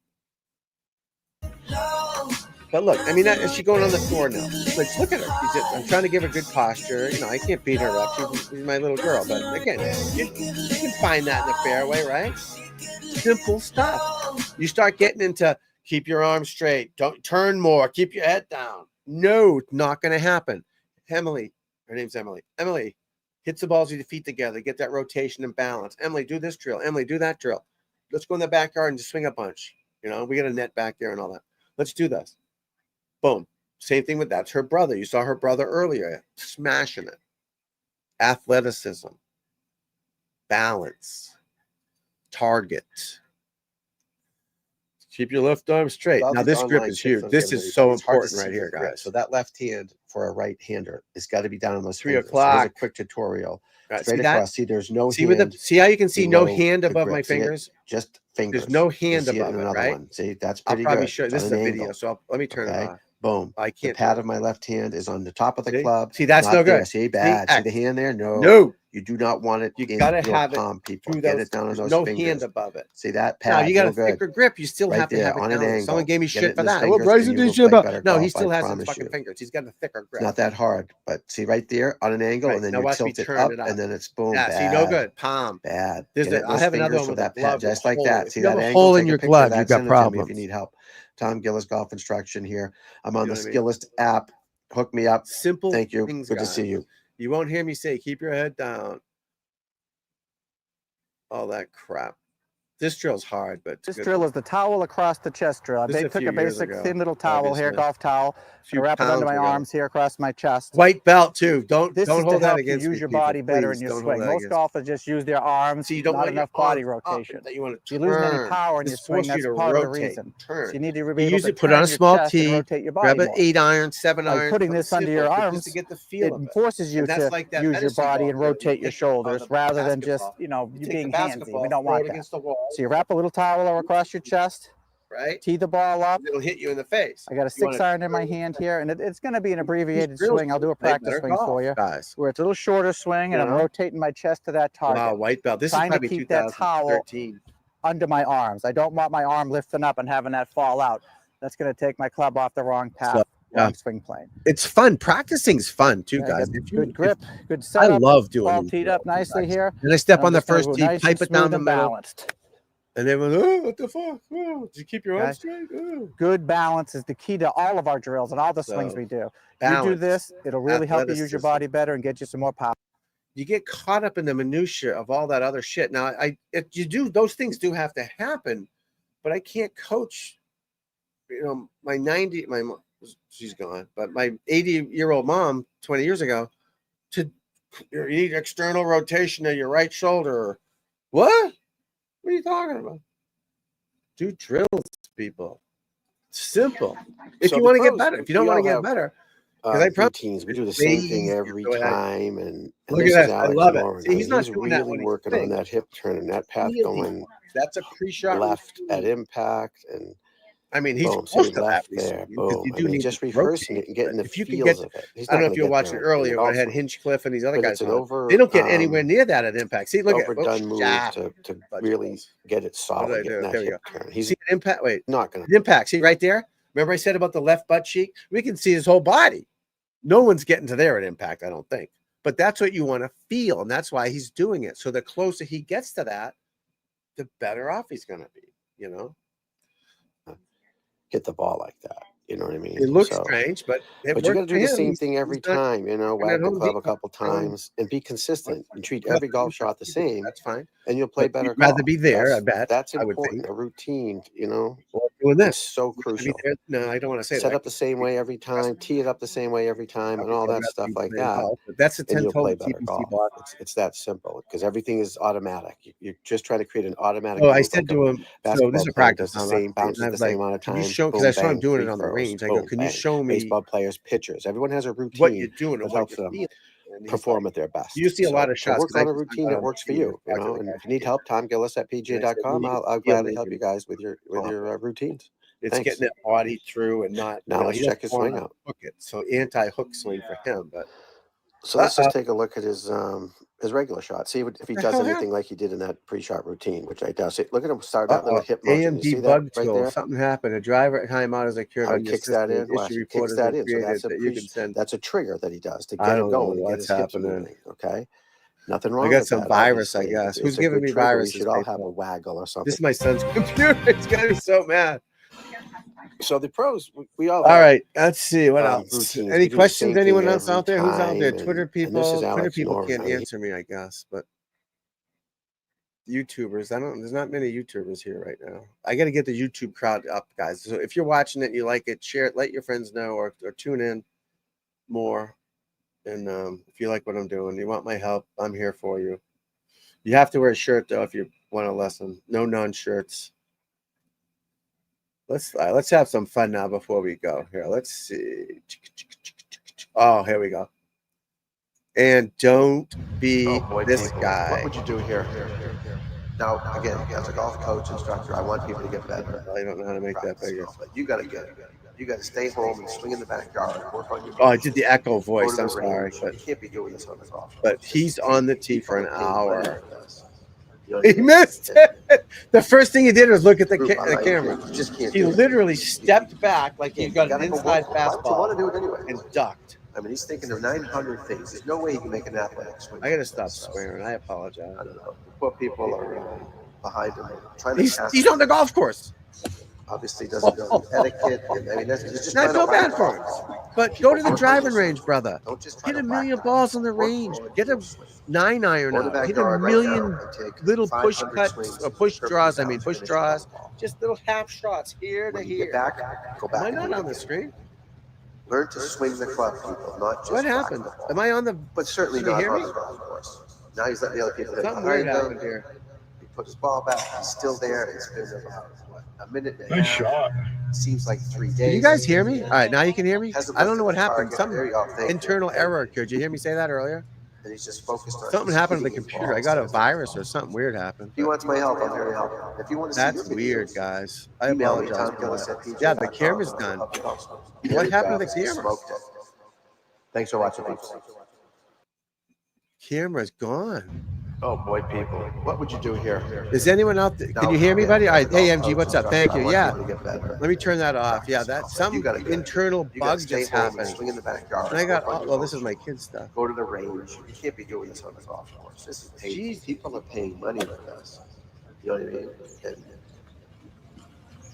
But look, I mean, is she going on the floor now? Like, look at her. I'm trying to give her good posture. You know, I can't beat her up. She's my little girl. But again, you can find that in the fairway, right? Simple stuff. You start getting into keep your arms straight. Don't turn more. Keep your head down. No, not going to happen. Emily, her name's Emily. Emily, hits the balls with your feet together. Get that rotation and balance. Emily, do this drill. Emily, do that drill. Let's go in the backyard and just swing a bunch. You know, we got a net back there and all that. Let's do this. Boom. Same thing with that's her brother. You saw her brother earlier, smashing it. Athleticism, balance, target. Keep your left arm straight. Now this grip is huge. This is so important right here, guys. So that left hand for a right-hander has got to be down on those 3 fingers. o'clock. So there's a quick tutorial. Right, straight see across. See, there's no see hand. see how you can see no hand above my grip. fingers? Just fingers. There's no hand above it, another right? one. See, that's I'll pretty probably good. show this is a video, so let me turn it off. Boom. I The can't. pad of my left hand is on the top of the club. See, that's not no there. good. See, bad. See the hand there? No. No. You do not want it. You gotta your have it palm, people. through Get those. it down on There's those no fingers. hand above it. See that pad? Now you got a good. thicker grip. You still Right have to there, have it on an down. angle. Someone gave me Get it shit in for his that. fingers Well, Bryson and did you shit will play about. better No, he golf, still I has his promise fucking you. fingers. He's got a thicker grip. It's not that hard, but see right there on an angle, Right, and then now you watch me tilt it turn up, it up. and then it's boom. Yeah, bad. see, no good. Palm. Bad. There's Get it in I those have another fingers one for with a that glove, pad, just a like hole. that. If See you have that a angle? hole in Take your a picture of glove, that, you got send it to me problems. if you need help. Tom Gillis Golf Instruction here. I'm on You know the what I mean? Skillist app. Hook me up. Simple. Thank you. Things, Good to guys. see you. You won't hear me say, keep your head down. All that crap. This drill's hard, but this drill is the towel across the chest drill. This I is a took few a years basic ago, thin little towel here, obviously. golf towel, few and wrap it under pounds my were gonna- arms here across my chest. White belt too. Don't This is to hold that help you against me, use your people. body better Please in your don't hold swing. that Most against me. golfers just use their arms, So you don't not want enough your body arms up, rotation. that you want to If you're losing any turn. power in your This forces swing, you that's to part of the rotate, reason. turn. So you need to You be able use to it, put on turn a your small chest and tee, rotate your grab body an more. 8-iron, 7-iron. By putting something this under simple, your but arms, just to get the it feel of it. forces you And that's to like that use your medicine body ball and drill. rotate your Take the- on shoulders the rather than just, basketball. you know, You you take being the handsy. basketball, We don't throw it want that. against the wall, So you wrap a little towel across your chest, right? tee the ball up. It'll hit you in the face. I got a You wanna 6-iron in my hand here, and it's going to be an abbreviated drills swing. I'll do a play practice better swing golf, for you, guys. where it's a little shorter swing, and You I'm know? rotating my chest to that target. Wow, white belt. This is Trying to probably keep that towel 2013. under my arms. I don't want my arm lifting up and having that fall out. That's going to take my club off the wrong path, wrong swing plane. It's fun. Practicing's fun too, Okay, guys. good grip, good I setup. love doing ball these teed up nicely here. And I step And on the I'm just gonna first go tee, nice pipe and it down smooth the and middle, balanced. and everyone's, oh, what the fuck? Oh, did you keep your arms straight? Oh. Good balance is the key to all of our drills and all the swings we do. You do this, it'll really help you use your body better and get you some more power. You get caught up in the minutia of all that other shit. Now, those things do have to happen, but I can't coach. You know, my mom, she's gone, but my 80-year-old mom 20 years ago, you need external rotation of your right shoulder. What? What are you talking about? Do drills, people. Simple. If you want to get better. If you don't want to get better, because I routines. We do the same thing every time, and look this at is that. I Alex love it. Lauren. See, he's not doing really that when he's working on that hip turn and that path going That's a pre-shot left at impact, and I mean, he's boom, close so to left that there. because Boom. you I do mean, need just to rehearsing rotate. it and getting the If you can feels get, of it. He's I don't know not if you were gonna get watching there earlier in when I golf had swing. Hinchcliffe and these other But guys it's an on. They don't get anywhere overdone near that at impact. See, look at move to really get it What did I solid, do? getting that There we hip go. turn. He's See an impact. Wait, not gonna. an impact. See right there. Remember I said about the left butt cheek? We can see his whole body. No one's getting to there at impact, I don't think. But that's what you want to feel, and that's why he's doing it. So the closer he gets to that, the better off he's going to be. You know, hit the ball like that. You know what I mean? it looks strange, but you got to do the same thing every time. You know, whack the club a couple times and be consistent and treat every golf shot the same. That's fine, and you'll play better. Rather be there, I bet. That's I would important. think A routine, you know. Well, if doing this. It's so crucial. No, I don't want to say Set that. up the same way every time, tee it up the same way every time, and all that stuff like that. But that's a And you'll play 10 better TPC golf. block. It's that simple because everything is automatic. You're just trying to create an automatic. Oh, I move, said like to him, so this is a practice. does the same, bounces the same amount of can time. you show? Because Boom, I saw him bang, doing free it on the throws, range. I boom, go, can you bang. show me Baseball players, pitchers? Everyone has a routine what you're doing that and what helps you're them feeling? And he's perform like, at their best. you see a lot of shots. Work on a routine that works for you. You know, and if you need help, Tom Gillis at PGA.com. I'll gladly help you guys with your routines. It's getting that body through and not. Now let's check his swing out. Hook it. So anti-hook swing for him, but. So let's just take a look at his regular shot. See if he does anything happened? like he did in that pre-shot routine, which I does. Look at him start that little hip motion. You AMD see that bug right tool. there? Something happened. A driver at timeout is occurred How on he your kicks that system. in. Watch, Issue he report kicks has that been in. So created that's that you can send. that's a trigger that he does to I get don't him know going, what's get his hips happening. moving. Okay, nothing wrong. I got with some that, virus, I obviously. guess. It's Who's a giving good me trigger. viruses? We should all have a waggle or something. This is my son's computer. It's gonna be so mad. So the pros, we all. All right, let's see what else. Routines. Any We do the questions? same Anyone thing else out there? Who's out there? every Twitter time, and this is people. Twitter Alex people Norris. can't I mean, answer me, I guess, but YouTubers. There's not many YouTubers here right now. I got to get the YouTube crowd up, guys. So if you're watching it, you like it, share it, let your friends know, or tune in more. And if you like what I'm doing, you want my help, I'm here for you. You have to wear a shirt though if you want a lesson. No non-shirts. Let's have some fun now before we go. Here, let's see. Oh, here we go. And don't be this guy. What would you do here? Now, again, as a golf coach, instructor, I want people to get better. I don't know how to make that bigger. But you got to get it. You got to stay home and swing in the backyard. Work on your. Oh, I did the echo voice. I'm sorry, but you can't be doing this on the golf. But he's on the tee for an hour. He missed it. The first thing he did was look at the camera. He literally stepped back like he got an inside fastball and ducked. I mean, he's thinking of 900 things. There's no way he can make an athletic swing. I got to stop swearing. I apologize. I don't know. Poor people are behind him. He's on the golf course. Obviously doesn't know etiquette. I mean, that's just not feel bad for him. But go to the driving range, brother. Hit a million balls on the range. Get a 9-iron out. Hit a million little push cuts or push draws. Push draws. Just little half shots here to here. Go back. Am I not on the screen? Learn to swing the club, people, not just. What happened? Am I on the? But certainly not on the golf course. Now he's letting the other people. Something weird happened here. He put his ball back. He's still there. It's been about a minute and a half. Nice shot. Seems like 3 days. Can you guys hear me? All right, now you can hear me. I don't know what happened. Some internal error occurred. Did you hear me say that earlier? And he's just focused on something happened to the computer. I got a virus or something weird happened. If he wants my help, I'm here to help. If you want to see That's weird, guys. I apologize for that. Yeah, the camera's done. What happened to the camera? Thanks for watching, folks. Camera's gone. Oh boy, people. What would you do here? Is anyone out there? Can you hear me, buddy? All right. Hey, MG, what's up? Thank you. Yeah. Let me turn that off. Yeah, that's some internal bug just happened. Swing in the backyard. And I got, well, this is my kid's stuff. Go to the range. You can't be doing this on the golf course. This is paid. People are paying money for this. You know what I mean? And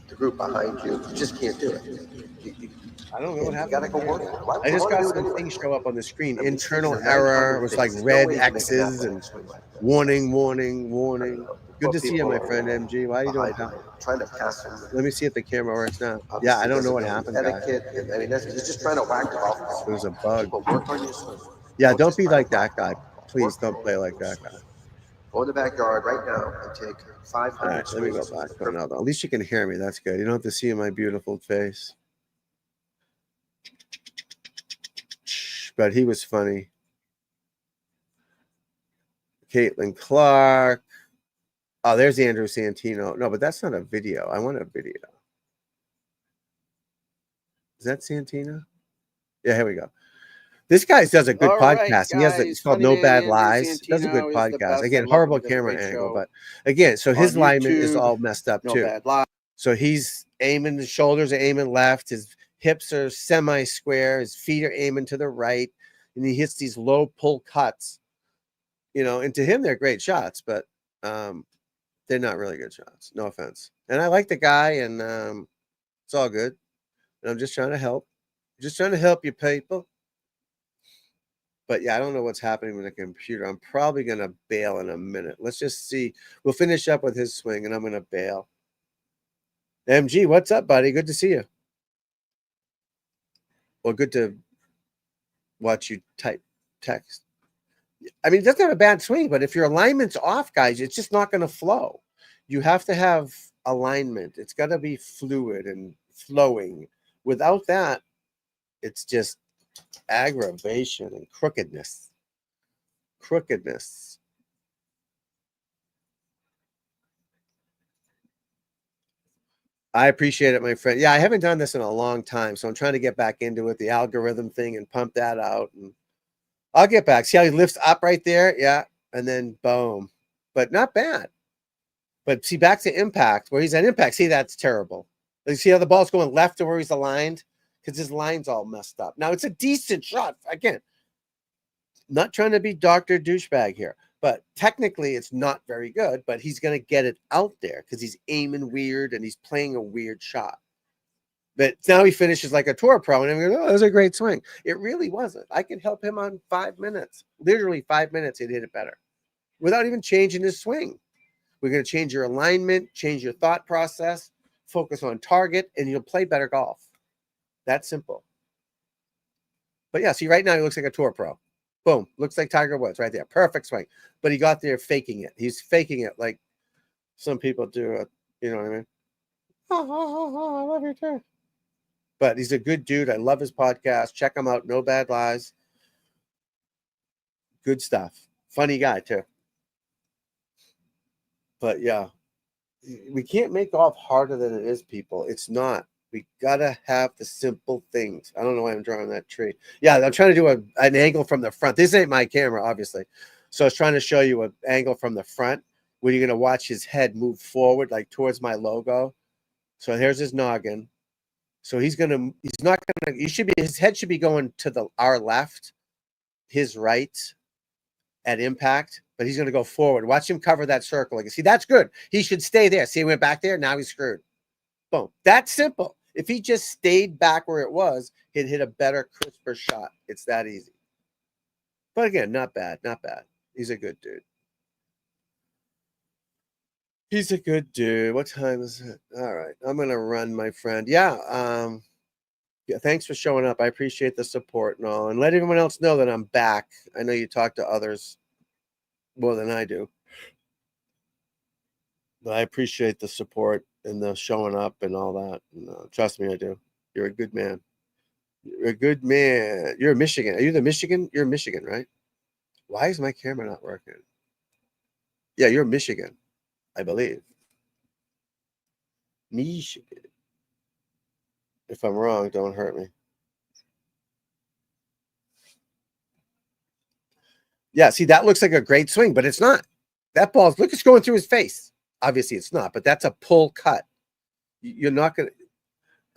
the group behind you just can't do it. I don't know what happened. You gotta go work. I just got some things show up on the screen. Internal error. It was like red X's and warning, warning, warning. Good to see you, my friend MG. Why are you doing that? Trying to pass him. Let me see if the camera works now. Yeah, I don't know what happened, guys. I mean, he's just trying to whack the golf ball. There's a bug. Work on your swing. Yeah, don't be like that guy. Please don't play like that guy. Go in the backyard right now and take 500. All right, let me go back. At least you can hear me. That's good. You don't have to see my beautiful face. But he was funny. Caitlin Clark. Oh, there's Andrew Santino. No, but that's not a video. I want a video. Is that Santino? Yeah, here we go. This guy does a good podcast. He has it's called No Bad Lies. Does a good podcast. Again, horrible camera angle, but again, so his alignment is all messed up too. So he's aiming, the shoulders are aiming left, his hips are semi-square, his feet are aiming to the right, and he hits these low pull cuts. You know, and to him they're great shots, but they're not really good shots. No offense. And I like the guy, and it's all good. And I'm just trying to help. Just trying to help you people. But yeah, I don't know what's happening with the computer. I'm probably going to bail in a minute. Let's just see. We'll finish up with his swing, and I'm going to bail. MG, what's up, buddy? Good to see you. Well, good to watch you type text. I mean, it doesn't have a bad swing, but if your alignment's off, guys, it's just not going to flow. You have to have alignment. It's got to be fluid and flowing. Without that, it's just aggravation and crookedness. Crookedness. I appreciate it, my friend. Yeah, I haven't done this in a long time, so I'm trying to get back into it, the algorithm thing, and pump that out. And I'll get back. See how he lifts up right there? Yeah, and then boom. But not bad. But see, back to impact, where he's at impact. See, that's terrible. You see how the ball's going left to where he's aligned? Because his line's all messed up. Now, it's a decent shot. Again, not trying to be Dr. Douchebag here, but technically it's not very good, but he's going to get it out there because he's aiming weird and he's playing a weird shot. But now he finishes like a tour pro, and I'm going, oh, that was a great swing. It really wasn't. I could help him on 5 minutes. Literally 5 minutes, he'd hit it better without even changing his swing. We're going to change your alignment, change your thought process, focus on target, and you'll play better golf. That's simple. But yeah, see, right now he looks like a tour pro. Boom. Looks like Tiger Woods right there. Perfect swing. But he got there faking it. He's faking it like some people do. You know what I mean? Oh, I love you too. But he's a good dude. I love his podcast. Check him out. No Bad Lies. Good stuff. Funny guy too. But yeah, we can't make golf harder than it is, people. It's not. We gotta have the simple things. I don't know why I'm drawing that tree. Yeah, I'm trying to do an angle from the front. This ain't my camera, obviously. So I was trying to show you an angle from the front where you're gonna watch his head move forward, like towards my logo. So here's his noggin. So his head should be going to our left, his right at impact, but he's gonna go forward. Watch him cover that circle. Like, see, that's good. He should stay there. See, he went back there. Now he's screwed. Boom. That's simple. If he just stayed back where it was, he'd hit a better, crisper shot. It's that easy. But again, not bad. Not bad. He's a good dude. He's a good dude. What time is it? All right. I'm going to run, my friend. Yeah. Yeah. Thanks for showing up. I appreciate the support and all. And let everyone else know that I'm back. I know you talk to others more than I do. But I appreciate the support and the showing up and all that. And, trust me, I do. You're a good man. You're a good man. You're a Michigan. Are you the Michigan? You're Michigan, right? Why is my camera not working? Yeah, you're Michigan, I believe. Michigan. If I'm wrong, don't hurt me. Yeah, see, that looks like a great swing, but it's not. That ball's, look, it's going through his face. Obviously, it's not, but that's a pull cut. You're not going to,